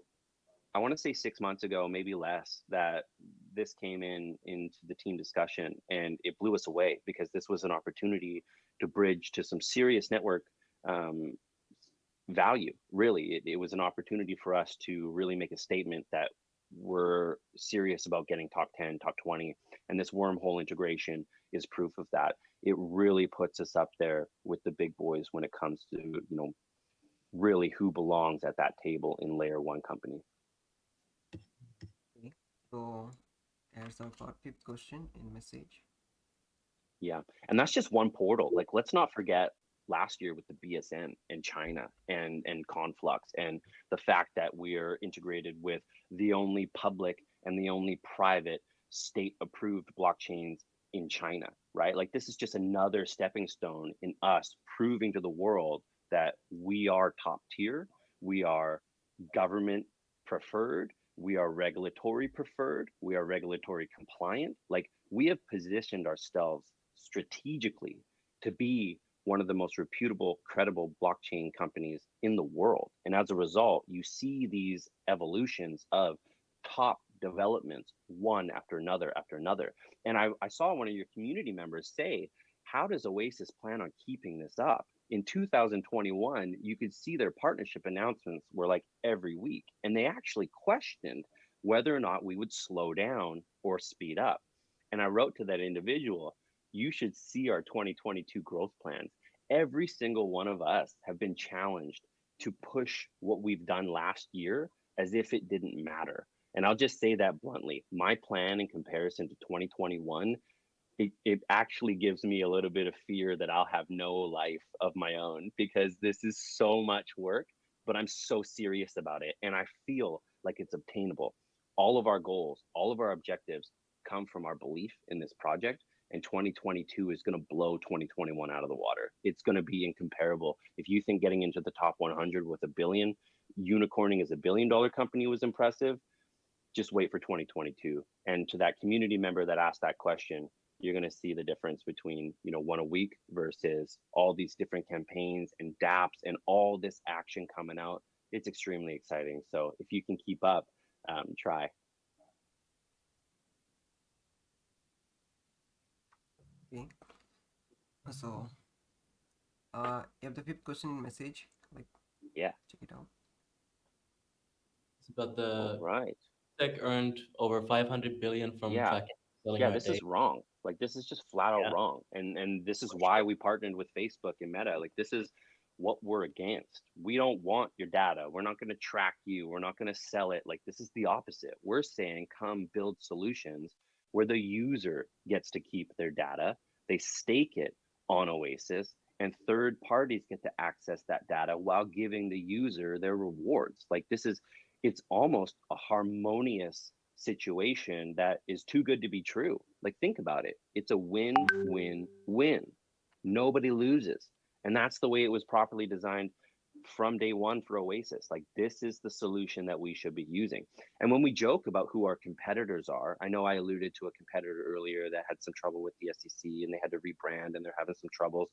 I want to say 6 months ago, maybe less, that this came into the team discussion, and it blew us away because this was an opportunity to bridge to some serious network value. Really, it was an opportunity for us to really make a statement that we're serious about getting top 10, top 20, and this Wormhole integration is proof of that. It really puts us up there with the big boys when it comes to, really who belongs at that table in layer one company. Okay. So here's our fifth question in message. Yeah, and that's just one portal. Like, let's not forget last year with the BSN and China and Conflux, and the fact that we're integrated with the only public and the only private state approved blockchains in China, right? Like, this is just another stepping stone in us proving to the world that we are top tier, we are government preferred, we are regulatory preferred, we are regulatory compliant. Like, we have positioned ourselves strategically to be one of the most reputable, credible blockchain companies in the world. And as a result, you see these evolutions of top developments, one after another after another. And I saw one of your community members say, how does Oasis plan on keeping this up? In 2021, you could see their partnership announcements were like every week. And they actually questioned whether or not we would slow down or speed up. And I wrote to that individual, you should see our 2022 growth plans. Every single one of us have been challenged to push what we've done last year as if it didn't matter. And I'll just say that bluntly, my plan in comparison to 2021, it actually gives me a little bit of fear that I'll have no life of my own, because this is so much work, but I'm so serious about it. And I feel like it's obtainable. All of our goals, all of our objectives come from our belief in this project. And 2022 is going to blow 2021 out of the water. It's going to be incomparable. If you think getting into the top 100 with $1 billion, unicorning as $1 billion company was impressive, just wait for 2022. And to that community member that asked that question, you're going to see the difference between, one a week versus all these different campaigns and dApps and all this action coming out. It's extremely exciting. So if you can keep up, try. Okay. So you have the fifth question in message. Like, Yeah. check it out. It's about All the right. tech earned over 500 billion from Yeah. tracking selling Yeah, our this is data. wrong. Like, this is just flat out Yeah, wrong. And this is for why sure. we partnered with Facebook and Meta. Like, this is what we're against. We don't want your data. We're not going to track you. We're not going to sell it. Like, this is the opposite. We're saying come build solutions where the user gets to keep their data. They stake it on Oasis, and third parties get to access that data while giving the user their rewards. Like, it's almost a harmonious situation that is too good to be true. Like, think about it. It's a win, win, win. Nobody loses. And that's the way it was properly designed from day one for Oasis. Like, this is the solution that we should be using. And when we joke about who our competitors are, I know I alluded to a competitor earlier that had some trouble with the SEC and they had to rebrand and they're having some troubles.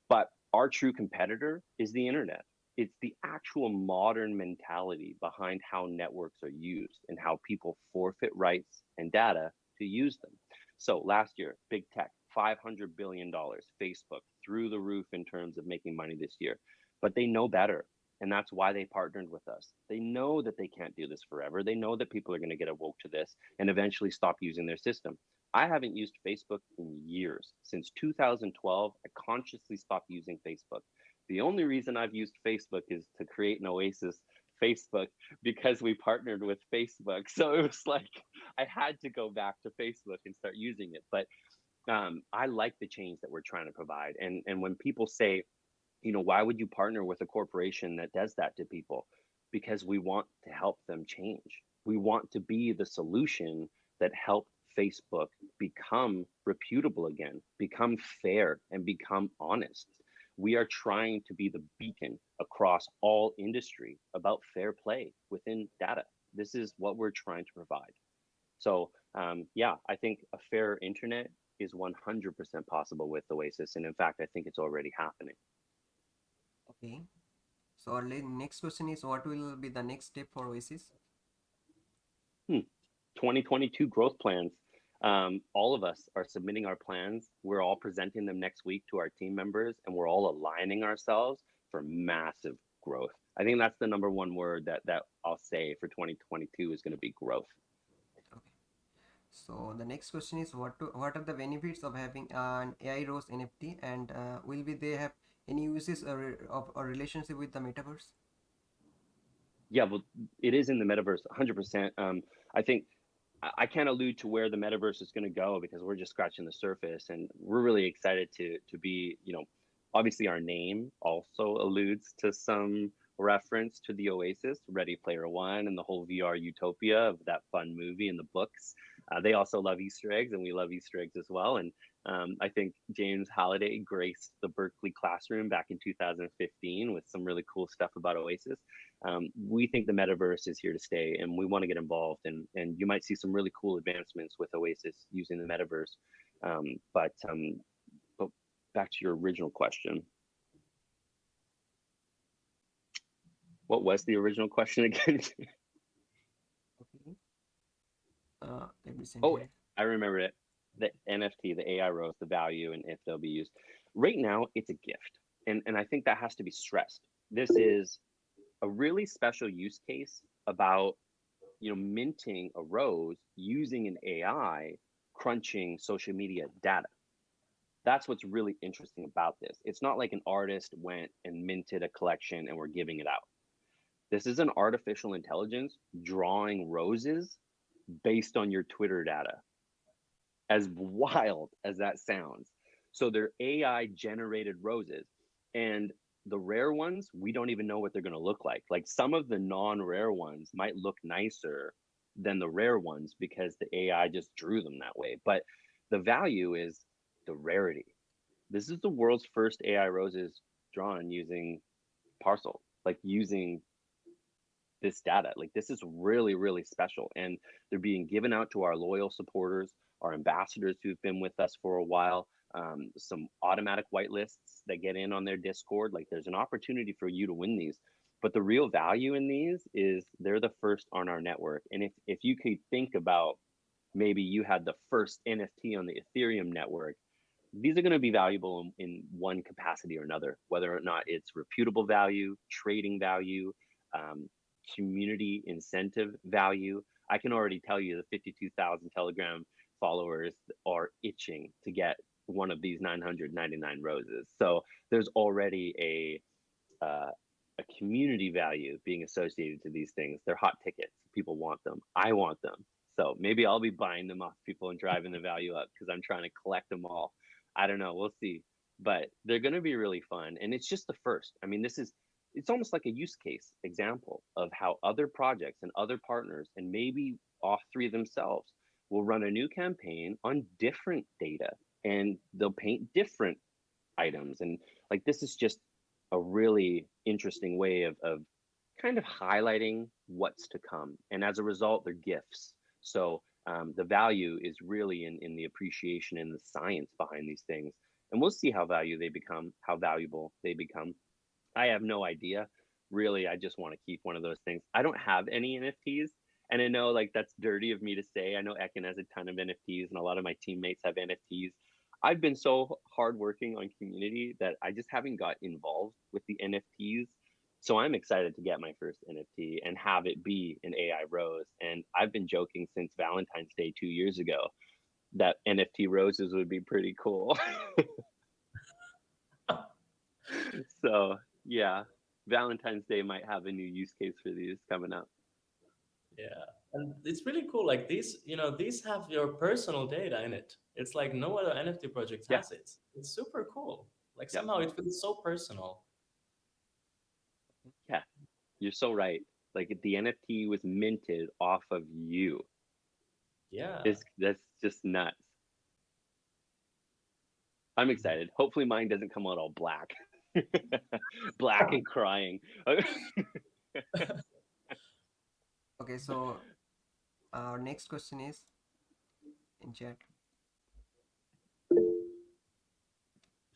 But our true competitor is the internet. It's the actual modern mentality behind how networks are used and how people forfeit rights and data to use them. So last year, big tech, $500 billion, Facebook, through the roof in terms of making money this year. But they know better. And that's why they partnered with us. They know that they can't do this forever. They know that people are going to get awoke to this and eventually stop using their system. I haven't used Facebook in years. Since 2012, I consciously stopped using Facebook. The only reason I've used Facebook is to create an Oasis Facebook because we partnered with Facebook. So it was like I had to go back to Facebook and start using it. But I like the change that we're trying to provide. And when people say, Why would you partner with a corporation that does that to people? Because we want to help them change. We want to be the solution that helped Facebook become reputable again, become fair, and become honest. We are trying to be the beacon across all industry about fair play within data. This is what we're trying to provide. So, yeah, I think a fair internet is 100% possible with Oasis. And in fact, I think it's already happening. Okay. So our next question is, what will be the next step for Oasis? 2022 growth plans. All of us are submitting our plans. We're all presenting them next week to our team members, and we're all aligning ourselves for massive growth. I think that's the number one word that I'll say for 2022 is going to be growth. Okay. So the next question is, what are the benefits of having an AI Rose NFT, and will be they have any uses of a relationship with the metaverse? Yeah, well, it is in the metaverse 100%. I think I can't allude to where the metaverse is going to go because we're just scratching the surface, and we're really excited to be, obviously our name also alludes to some reference to the Oasis, Ready Player One, and the whole VR utopia of that fun movie and the books. They also love Easter eggs, and we love Easter eggs as well. And I think James Halliday graced the Berkeley classroom back in 2015 with some really cool stuff about Oasis. We think the metaverse is here to stay, and we want to get involved. And you might see some really cool advancements with Oasis using the metaverse. But back to your original question. What was the original question again? Okay. Let me send Oh, here. I remember it. The NFT, the AI Rose, the value, and if they'll be used. Right now, it's a gift. And I think that has to be stressed. This is a really special use case about minting a rose using an AI crunching social media data. That's what's really interesting about this. It's not like an artist went and minted a collection and we're giving it out. This is an artificial intelligence drawing roses based on your Twitter data. As wild as that sounds. So they're AI generated roses. And the rare ones, we don't even know what they're going to look like. Like some of the non-rare ones might look nicer than the rare ones because the AI just drew them that way. But the value is the rarity. This is the world's first AI roses drawn using Parcel, like using this data. Like this is really, really special. And they're being given out to our loyal supporters, our ambassadors who've been with us for a while, some automatic whitelists that get in on their Discord. Like there's an opportunity for you to win these. But the real value in these is they're the first on our network. And if you could think about maybe you had the first NFT on the Ethereum network, these are going to be valuable in one capacity or another, whether or not it's reputable value, trading value, community incentive value. I can already tell you the 52,000 Telegram followers are itching to get one of these 999 roses. So there's already a community value being associated to these things. They're hot tickets. People want them. I want them. So maybe I'll be buying them off people and driving the value up because I'm trying to collect them all. I don't know. We'll see. But they're going to be really fun. And it's just the first. I mean, it's almost like a use case example of how other projects and other partners, and maybe Auth3 themselves, will run a new campaign on different data and they'll paint different items. And like this is just a really interesting way of kind of highlighting what's to come. And as a result, they're gifts. So the value is really in the appreciation and the science behind these things. And we'll see how valuable they become. I have no idea. Really, I just want to keep one of those things. I don't have any NFTs. And I know like that's dirty of me to say. I know Ekin has a ton of NFTs and a lot of my teammates have NFTs. I've been so hardworking on community that I just haven't got involved with the NFTs. So I'm excited to get my first NFT and have it be an AI rose. And I've been joking since Valentine's Day 2 years ago that NFT roses would be pretty cool. So yeah, Valentine's Day might have a new use case for these coming up. Yeah. And it's really cool. Like these have your personal data in it. It's like no other NFT project Yeah, has it. It's super cool. Like yeah. somehow it feels so personal. You're so right. Like the NFT was minted off of you. Yeah. That's just nuts. I'm excited. Hopefully mine doesn't come out all black. Black and crying. Okay, so our next question is in chat.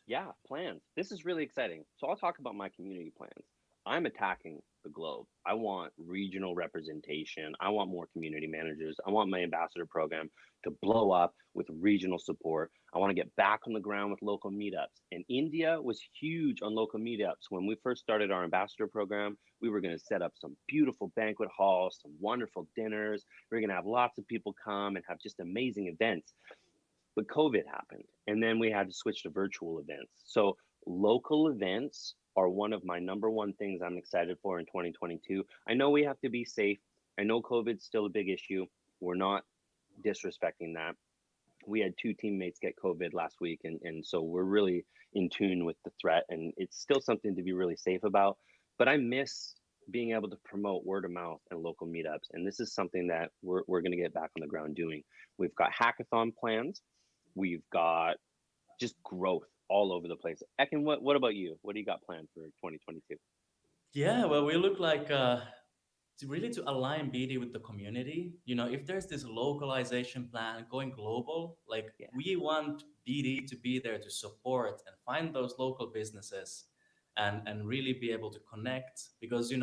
Yeah, plans. This is really exciting. So I'll talk about my community plans. I'm attacking the globe. I want regional representation. I want more community managers. I want my ambassador program to blow up with regional support. I want to get back on the ground with local meetups. And India was huge on local meetups. When we first started our ambassador program, we were going to set up some beautiful banquet halls, some wonderful dinners. We are going to have lots of people come and have just amazing events. But COVID happened, and then we had to switch to virtual events. So local events are one of my number one things I'm excited for in 2022. I know we have to be safe. I know COVID's still a big issue. We're not disrespecting that. We had two teammates get COVID last week, and so we're really in tune with the threat, and it's still something to be really safe about. But I miss being able to promote word of mouth and local meetups, and this is something that we're going to get back on the ground doing. We've got hackathon plans. We've got just growth all over the place. Ekin, what about you? What do you got planned for 2022? Yeah, well, we look like to really to align BD with the community. You know, if there's this localization plan going global, like Yeah. we want BD to be there to support and find those local businesses and really be able to connect because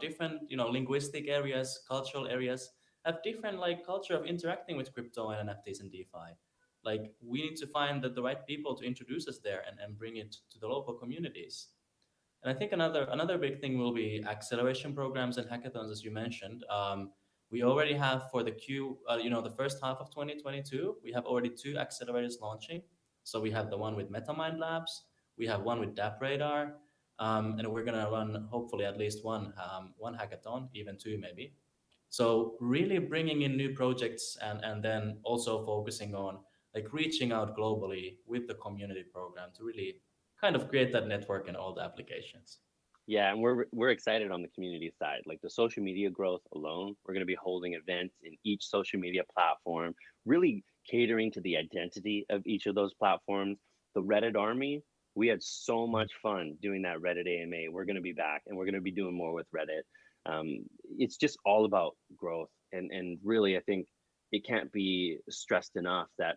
different linguistic areas, cultural areas have different like culture of interacting with crypto and NFTs and DeFi. Like we need to find the right people to introduce us there and bring it to the local communities. And I think another big thing will be acceleration programs and hackathons, as you mentioned. We already have for the the first half of 2022, we have already two accelerators launching. So we have the one with MetaMind Labs, we have one with DAP Radar, and we're gonna run hopefully at least one hackathon, even two maybe. So really bringing in new projects and then also focusing on like reaching out globally with the community program to really kind of create that network in all the applications. Yeah, and we're excited on the community side. Like the social media growth alone, we're going to be holding events in each social media platform, really catering to the identity of each of those platforms. The Reddit army, we had so much fun doing that Reddit AMA. We're going to be back, and we're going to be doing more with Reddit. It's just all about growth, and really, I think it can't be stressed enough that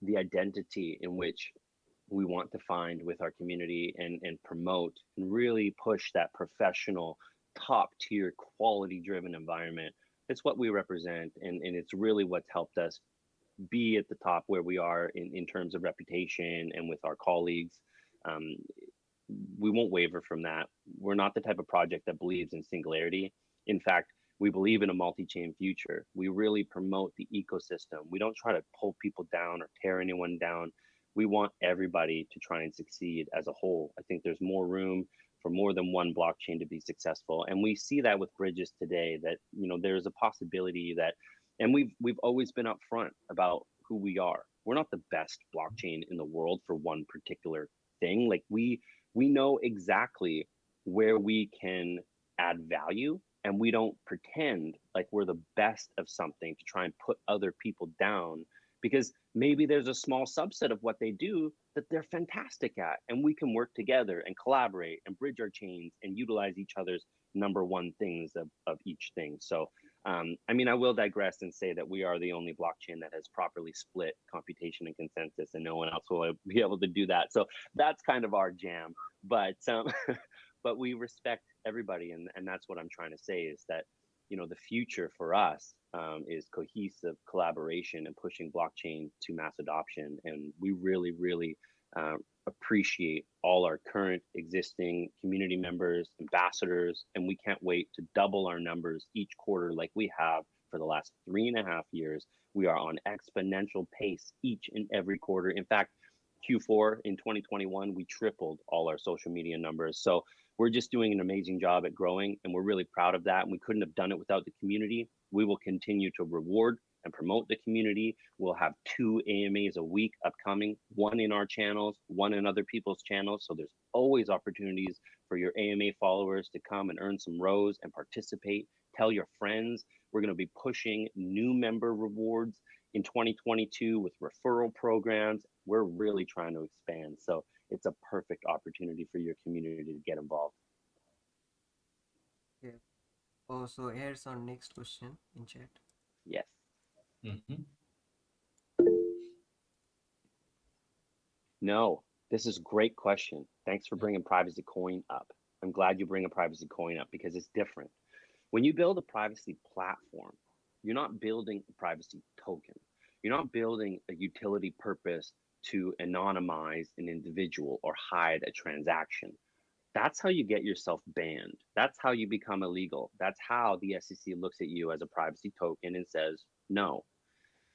the identity in which we want to find with our community and promote and really push that professional top tier quality driven environment. It's what we represent, and it's really what's helped us be at the top where we are in terms of reputation and with our colleagues. um, we won't waver from that. We're not the type of project that believes in singularity. In fact, we believe in a multi-chain future. We really promote the ecosystem. We don't try to pull people down or tear anyone down. We want everybody to try and succeed as a whole. I think there's more room for more than one blockchain to be successful, and we see that with bridges today. That there's a possibility that, and we've always been upfront about who we are. We're not the best blockchain in the world for one particular thing. Like we know exactly where we can add value, and we don't pretend like we're the best of something to try and put other people down, because maybe there's a small subset of what they do that they're fantastic at, and we can work together and collaborate and bridge our chains and utilize each other's number one things of each thing. So I mean, I will digress and say that we are the only blockchain that has properly split computation and consensus, and no one else will be able to do that. So that's kind of our jam. But but we respect everybody, and that's what I'm trying to say is that the future for us is cohesive collaboration and pushing blockchain to mass adoption, and we really uh, appreciate all our current existing community members, ambassadors, and we can't wait to double our numbers each quarter like we have for the last 3.5 years. We are on exponential pace each and every quarter. In fact, Q4 in 2021, we tripled all our social media numbers. So we're just doing an amazing job at growing, and we're really proud of that. And we couldn't have done it without the community. We will continue to reward and promote the community. We'll have 2 AMAs a week upcoming, one in our channels, one in other people's channels. So there's always opportunities for your AMA followers to come and earn some rows and participate. Tell your friends. We're going to be pushing new member rewards in 2022 with referral programs. We're really trying to expand. So it's a perfect opportunity for your community to get involved. Yeah. Oh, so here's our next question in chat. Yes. Mhm. No, this is a great question. Thanks for bringing Privacy Coin up. I'm glad you bring a Privacy Coin up because it's different. When you build a privacy platform, you're not building a privacy token. You're not building a utility purpose to anonymize an individual or hide a transaction. That's how you get yourself banned. That's how you become illegal. That's how the SEC looks at you as a privacy token and says, no.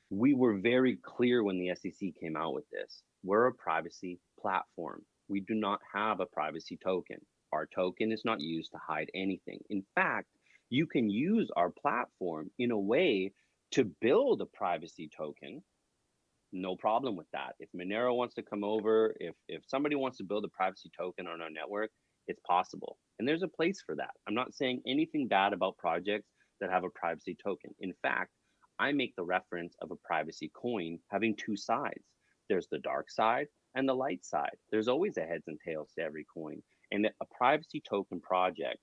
We were very clear when the SEC came out with this. We're a privacy platform. We do not have a privacy token. Our token is not used to hide anything. In fact, you can use our platform in a way to build a privacy token. No problem with that. If Monero wants to come over, if somebody wants to build a privacy token on our network, it's possible. And there's a place for that. I'm not saying anything bad about projects that have a privacy token. In fact, I make the reference of a privacy coin having two sides. There's the dark side and the light side. There's always a heads and tails to every coin. And a privacy token project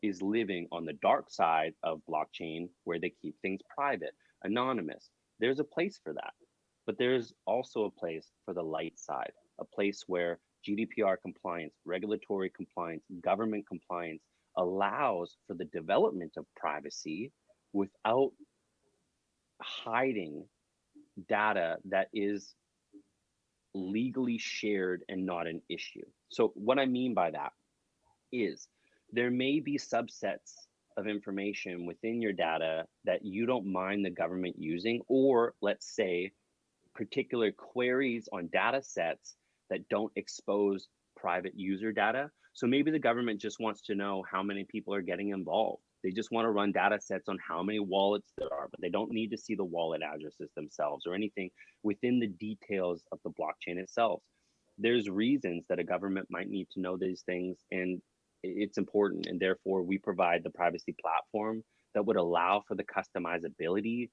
is living on the dark side of blockchain where they keep things private, anonymous. There's a place for that. But there's also a place for the light side, a place where GDPR compliance, regulatory compliance, government compliance allows for the development of privacy without hiding data that is legally shared and not an issue. So, what I mean by that is there may be subsets of information within your data that you don't mind the government using, or let's say particular queries on data sets that don't expose private user data. So maybe the government just wants to know how many people are getting involved. They just want to run data sets on how many wallets there are, but they don't need to see the wallet addresses themselves or anything within the details of the blockchain itself. There's reasons that a government might need to know these things, and it's important. And therefore, we provide the privacy platform that would allow for the customizability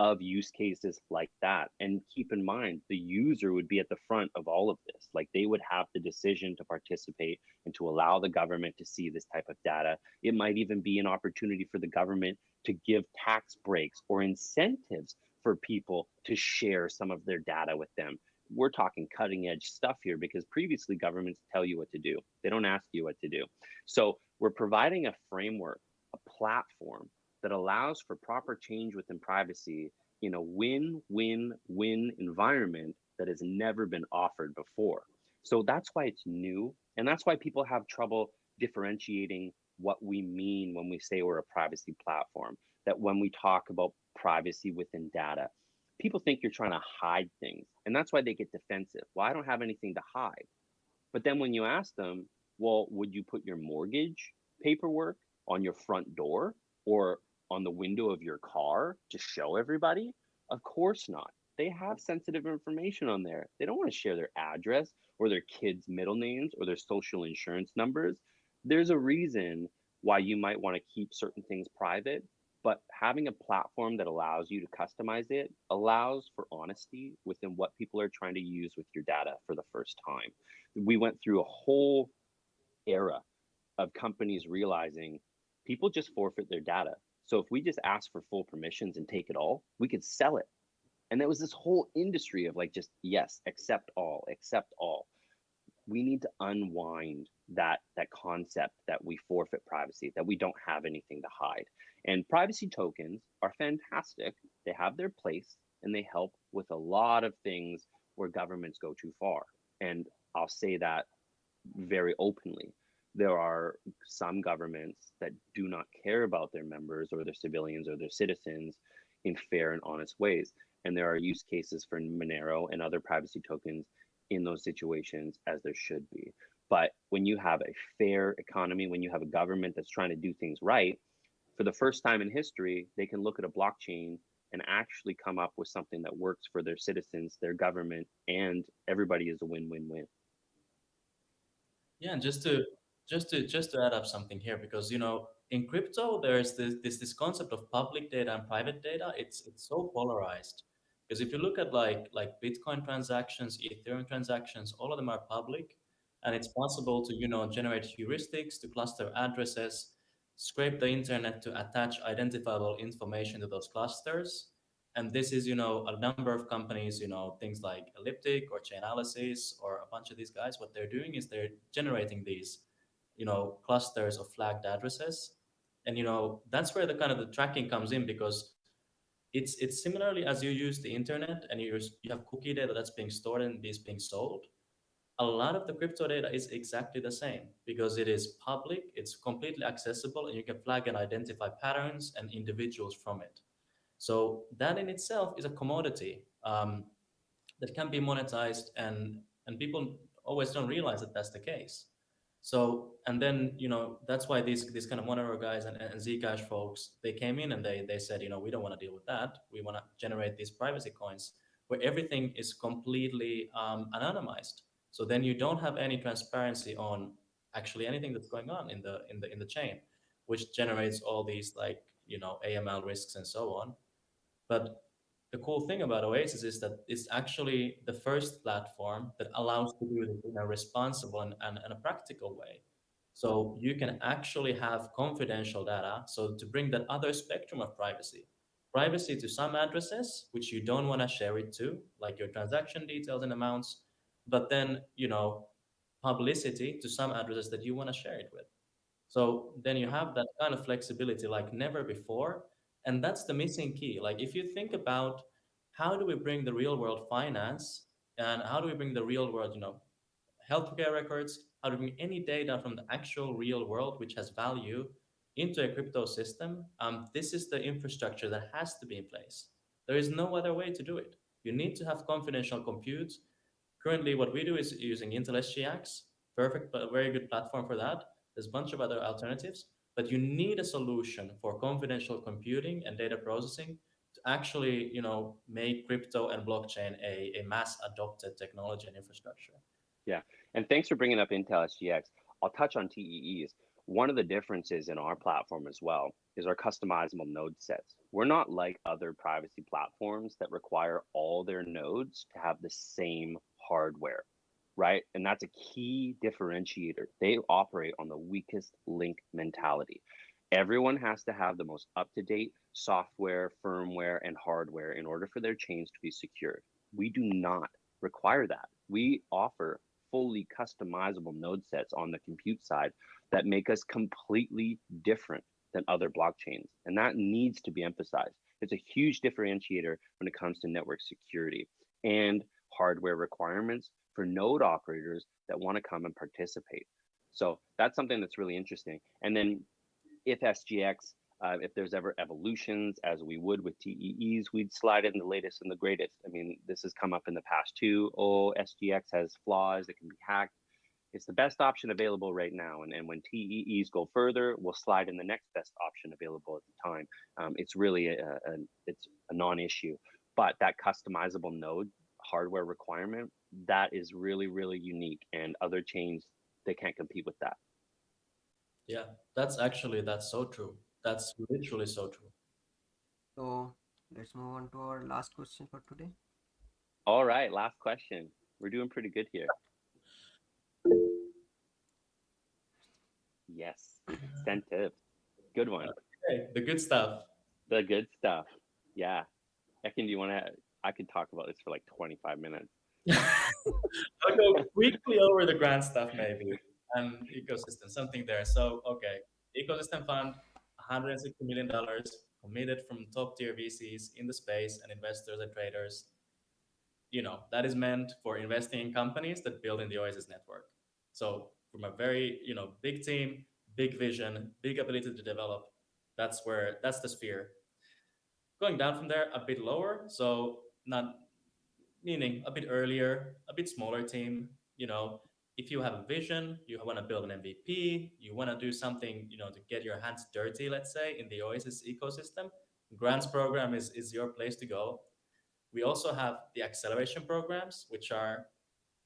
of use cases like that. And keep in mind, the user would be at the front of all of this. Like they would have the decision to participate and to allow the government to see this type of data. It might even be an opportunity for the government to give tax breaks or incentives for people to share some of their data with them. We're talking cutting edge stuff here because previously governments tell you what to do. They don't ask you what to do. So we're providing a framework, a platform that allows for proper change within privacy in a win-win-win environment that has never been offered before. So that's why it's new, and that's why people have trouble differentiating what we mean when we say we're a privacy platform, that when we talk about privacy within data, people think you're trying to hide things, and that's why they get defensive. Well, I don't have anything to hide. But then when you ask them, well, would you put your mortgage paperwork on your front door or on the window of your car to show everybody? Of course not. They have sensitive information on there. They don't want to share their address or their kids' middle names or their social insurance numbers. There's a reason why you might want to keep certain things private, but having a platform that allows you to customize it allows for honesty within what people are trying to use with your data for the first time. We went through a whole era of companies realizing people just forfeit their data. So if we just ask for full permissions and take it all, we could sell it. And there was this whole industry of like, just yes, accept all, accept all. We need to unwind that concept that we forfeit privacy, that we don't have anything to hide. And privacy tokens are fantastic. They have their place and they help with a lot of things where governments go too far. And I'll say that very openly. There are some governments that do not care about their members or their civilians or their citizens in fair and honest ways. And there are use cases for Monero and other privacy tokens in those situations, as there should be. But when you have a fair economy, when you have a government that's trying to do things right, for the first time in history, they can look at a blockchain and actually come up with something that works for their citizens, their government, and everybody is a win-win-win. Yeah, and just to just to add up something here, because in crypto there's this concept of public data and private data. It's so polarized, because if you look at like Bitcoin transactions, Ethereum transactions, all of them are public, and it's possible to generate heuristics to cluster addresses, scrape the internet to attach identifiable information to those clusters. And this is a number of companies, things like Elliptic or Chainalysis or a bunch of these guys. What they're doing is they're generating these clusters of flagged addresses. And that's where the kind of the tracking comes in, because it's similarly as you use the internet and you have cookie data that's being stored and is being sold. A lot of the crypto data is exactly the same, because it is public, it's completely accessible, and you can flag and identify patterns and individuals from it. So that in itself is a commodity, that can be monetized, and people always don't realize that that's the case. So, and then that's why these kind of Monero guys and Zcash folks, they came in and they said, we don't want to deal with that. We want to generate these privacy coins where everything is completely anonymized. So then you don't have any transparency on actually anything that's going on in the chain, which generates all these like AML risks and so on. But the cool thing about Oasis is that it's actually the first platform that allows to do it in a responsible and a practical way. So you can actually have confidential data. So to bring that other spectrum of privacy, privacy to some addresses, which you don't want to share it to, like your transaction details and amounts, but then, publicity to some addresses that you want to share it with. So then you have that kind of flexibility like never before. And that's the missing key. Like if you think about how do we bring the real world finance, and how do we bring the real world, healthcare records, how to bring any data from the actual real world, which has value, into a crypto system, this is the infrastructure that has to be in place. There is no other way to do it. You need to have confidential compute. Currently, what we do is using Intel SGX, perfect, but a very good platform for that. There's a bunch of other alternatives, but you need a solution for confidential computing and data processing to actually, make crypto and blockchain a mass adopted technology and infrastructure. Yeah. And thanks for bringing up Intel SGX. I'll touch on TEEs. One of the differences in our platform as well is our customizable node sets. We're not like other privacy platforms that require all their nodes to have the same hardware, right? And that's a key differentiator. They operate on the weakest link mentality. Everyone has to have the most up to date software, firmware, and hardware in order for their chains to be secured. We do not require that. We offer fully customizable node sets on the compute side that make us completely different than other blockchains. And that needs to be emphasized. It's a huge differentiator when it comes to network security and hardware requirements for node operators that want to come and participate. So that's something that's really interesting. And then if SGX, if there's ever evolutions, as we would with TEEs, we'd slide in the latest and the greatest. I mean, this has come up in the past too. Oh, SGX has flaws, it can be hacked. It's the best option available right now. And when TEEs go further, we'll slide in the next best option available at the time. It's really it's a non-issue. But that customizable node hardware requirement, that is really, really unique. And other chains, they can't compete with that. Yeah, that's so true. That's literally so true. So let's move on to our last question for today. All right, last question. We're doing pretty good here. Yes, incentive. Good one. Okay, the good stuff. The good stuff. Yeah. Ekin, do you want to? I could talk about this for like 25 minutes. I'll go quickly over the grand stuff maybe, and ecosystem, something there. So, okay, ecosystem fund, $160 million committed from top tier VCs in the space and investors and traders. That is meant for investing in companies that build in the Oasis network. So, from a very big team, big vision, big ability to develop, that's the sphere. Going down from there a bit lower, so not meaning a bit earlier, a bit smaller team. If you have a vision, you want to build an MVP, you want to do something, to get your hands dirty, let's say, in the Oasis ecosystem, grants program is your place to go. We also have the acceleration programs, which are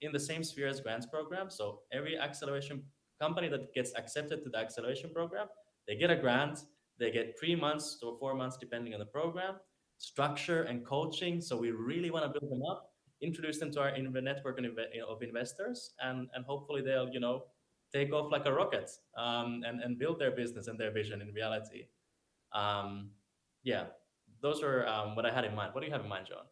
in the same sphere as grants programs. So every acceleration company that gets accepted to the acceleration program, they get a grant, they get 3 months to 4 months, depending on the program, structure and coaching. So we really want to build them up, introduce them to our network of investors, and hopefully they'll, take off like a rocket, and build their business and their vision in reality. Um, yeah, those are what I had in mind. What do you have in mind, John?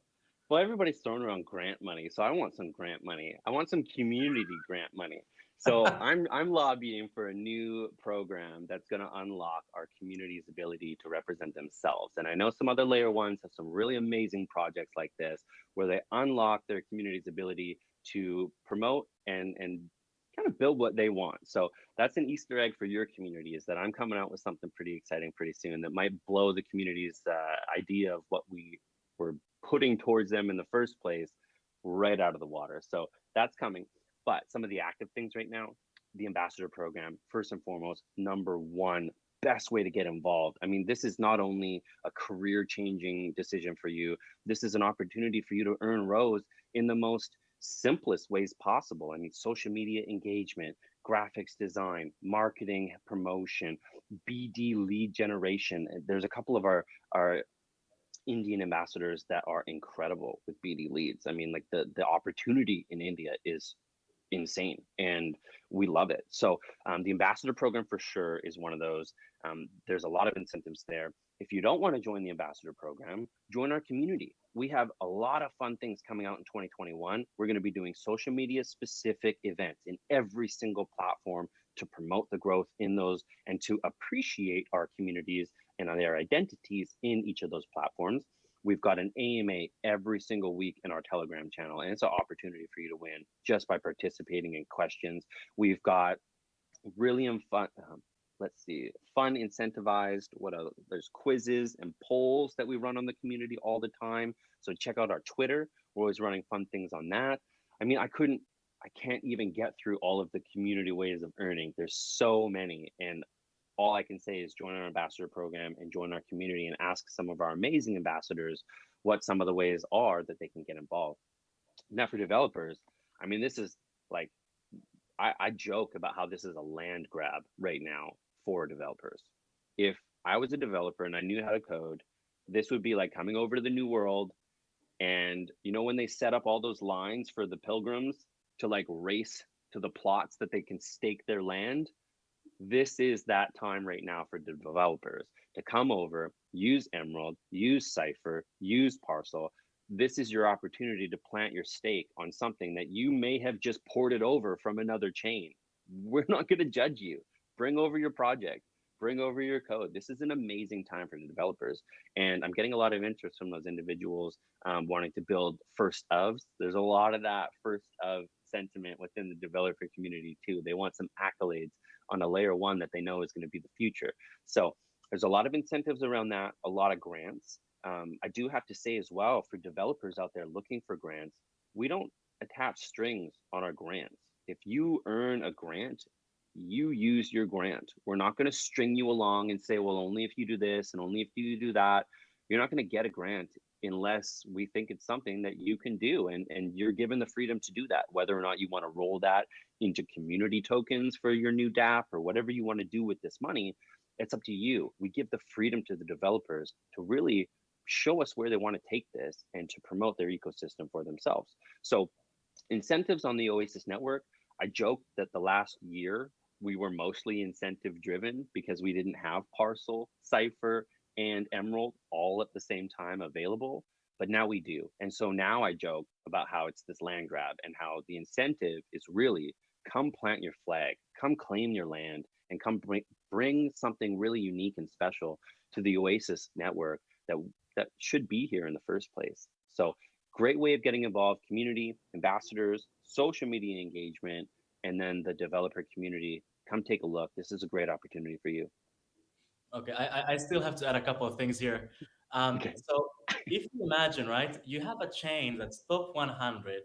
Well, everybody's throwing around grant money, so I want some grant money. I want some community grant money. So I'm lobbying for a new program that's going to unlock our community's ability to represent themselves. And I know some other layer ones have some really amazing projects like this, where they unlock their community's ability to promote and kind of build what they want. So that's an Easter egg for your community, is that I'm coming out with something pretty exciting pretty soon that might blow the community's idea of what we were putting towards them in the first place right out of the water. So that's coming. But some of the active things right now, the ambassador program, first and foremost, number one, best way to get involved. I mean, this is not only a career changing decision for you, this is an opportunity for you to earn rows in the most simplest ways possible. I mean, social media engagement, graphics design, marketing, promotion, BD lead generation. There's a couple of our Indian ambassadors that are incredible with BD leads. I mean, like the opportunity in India is insane, and we love it. So the ambassador program for sure is one of those. There's a lot of incentives there. If you don't want to join the ambassador program, join our community. We have a lot of fun things coming out in 2021. We're going to be doing social media specific events in every single platform to promote the growth in those and to appreciate our communities and their identities in each of those platforms. We've got an AMA every single week in our Telegram channel, and it's an opportunity for you to win just by participating in questions. We've got really fun, let's see, fun incentivized, there's quizzes and polls that we run on the community all the time. So check out our Twitter. We're always running fun things on that. I mean, I can't even get through all of the community ways of earning. There's so many. And all I can say is join our ambassador program and join our community and ask some of our amazing ambassadors what some of the ways are that they can get involved. Now, for developers, I mean, this is like, I joke about how this is a land grab right now for developers. If I was a developer and I knew how to code, this would be like coming over to the new world. And when they set up all those lines for the pilgrims to like race to the plots that they can stake their land, this is that time right now for the developers to come over, use Emerald, use Cypher, use Parcel. This is your opportunity to plant your stake on something that you may have just ported over from another chain. We're not going to judge you. Bring over your project, bring over your code. This is an amazing time for the developers. And I'm getting a lot of interest from those individuals wanting to build first ofs. There's a lot of that first of sentiment within the developer community too. They want some accolades on a layer one that they know is going to be the future. So there's a lot of incentives around that, a lot of grants. I do have to say as well, for developers out there looking for grants, we don't attach strings on our grants. If you earn a grant, you use your grant. We're not going to string you along and say, well, only if you do this and only if you do that. You're not going to get a grant unless we think it's something that you can do, and you're given the freedom to do that, whether or not you want to roll that into community tokens for your new DApp or whatever you want to do with this money. It's up to you. We give the freedom to the developers to really show us where they want to take this and to promote their ecosystem for themselves. So incentives on the Oasis network, I joked that the last year we were mostly incentive driven because we didn't have Parcel, Cypher, and Emerald all at the same time available, but now we do. And so now I joke about how it's this land grab and how the incentive is really come plant your flag, come claim your land, and come bring something really unique and special to the Oasis network that should be here in the first place. So great way of getting involved: community, ambassadors, social media engagement, and then the developer community. Come take a look. This is a great opportunity for you. Okay, I still have to add a couple of things here. Okay. So if you imagine, right, you have a chain that's top 100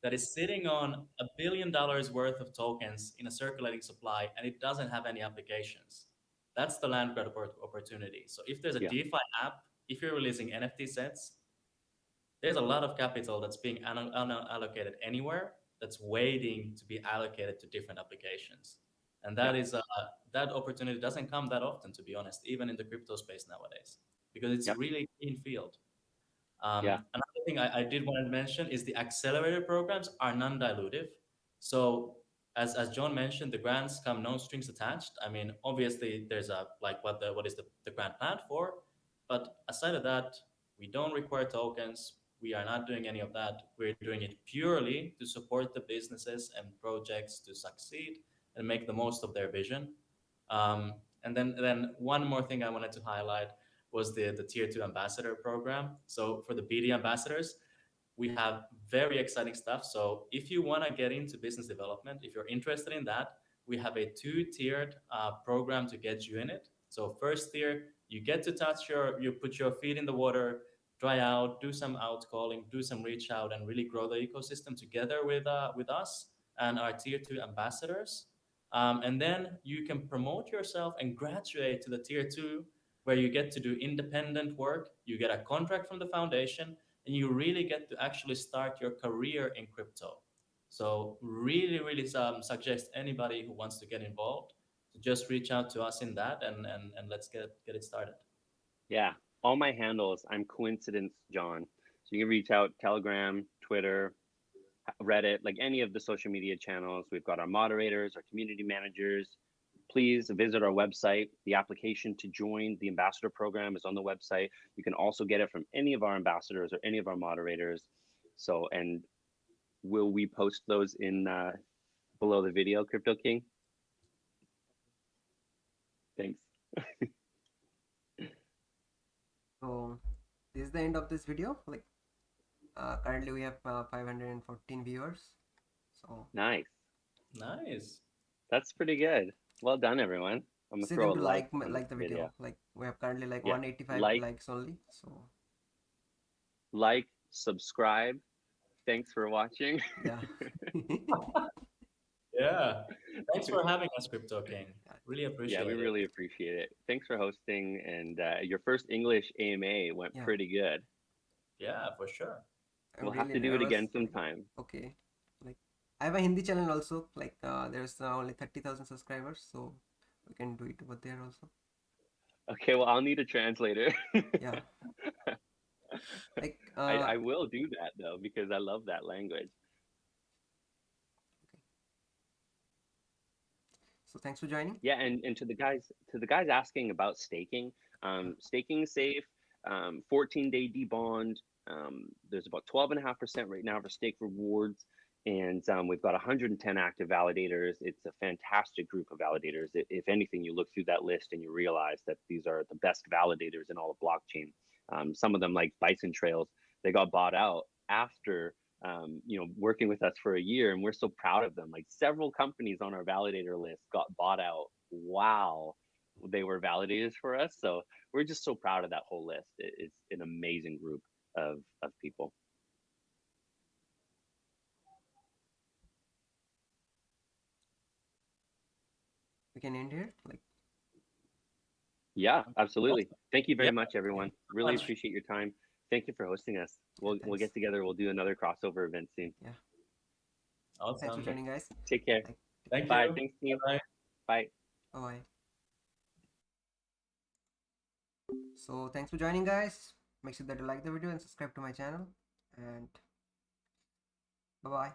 that is sitting on $1 billion worth of tokens in a circulating supply, and it doesn't have any applications. That's the land grab opportunity. So if there's a Yeah. DeFi app, if you're releasing NFT sets, there's a lot of capital that's being unallocated anywhere that's waiting to be allocated to different applications. and Yeah. that opportunity doesn't come that often, to be honest, even in the crypto space nowadays, because it's Yep. really clean field. Yeah. Another thing I did want to mention is the accelerator programs are non-dilutive. So as John mentioned, the grants come no strings attached. I mean, obviously there's a like what is the grant planned for, but aside of that, we don't require tokens. We are not doing any of that. We're doing it purely to support the businesses and projects to succeed and make the most of their vision. And then one more thing I wanted to highlight was the tier two ambassador program. So for the BD ambassadors, we have very exciting stuff. So if you want to get into business development, if you're interested in that, we have a two-tiered program to get you in it. So first tier, you get to you put your feet in the water, try out, do some out calling, do some reach out, and really grow the ecosystem together with us and our tier two ambassadors. And then you can promote yourself and graduate to the tier two, where you get to do independent work. You get a contract from the foundation, and you really get to actually start your career in crypto. So really, really suggest anybody who wants to get involved to just reach out to us in that, and let's get it started. Yeah. All my handles, I'm Coincidence John. So you can reach out Telegram, Twitter, Reddit, like any of the social media channels. We've got our moderators, our community managers. Please visit our website. The application to join the ambassador program is on the website. You can also get it from any of our ambassadors or any of our moderators. So, and will we post those in below the video, Crypto King? Thanks. So this is the end of this video. Like currently we have 514 viewers. So Nice. Nice. That's pretty good. Well done, everyone. I'm gonna see throw them a to like like on like the this video. video. Like we have currently like Yeah, 185 like, likes only. So subscribe. Thanks for watching. yeah. Yeah. Thanks for having us, Crypto King. Really Yeah, appreciate we it. really appreciate it. Thanks for hosting, and your first English AMA went Yeah. pretty good. Yeah, for sure. I'm We'll have really to do it nervous. again Like, sometime. okay. Like I have a Hindi channel also. Like there's only 30,000 subscribers, so we can do it over there also. Okay, well, I'll need a translator. Yeah. Like I will do that though, because I love that language. so thanks for joining. Yeah, and to the guys asking about staking, staking safe, 14-day debond. There's about 12.5% right now for stake rewards, and we've got 110 active validators. It's a fantastic group of validators. If anything, you look through that list and you realize that these are the best validators in all of blockchain. Some of them, like Bison Trails, they got bought out after working with us for a year, and we're so proud of them. Like several companies on our validator list got bought out. Wow, they were validators for us. So we're just so proud of that whole list. It's an amazing group of people. We can end here. Like Yeah, absolutely. Thank you very Yeah. much, everyone. Really appreciate your time. Thank you for hosting us. We'll thanks. get together. We'll do another crossover event soon. Yeah. Awesome. Thanks for joining, guys. Take care. Thank Bye. you. Thanks, team. Bye. Bye. Bye. So thanks for joining, guys. Make sure that you like the video and subscribe to my channel. And bye bye.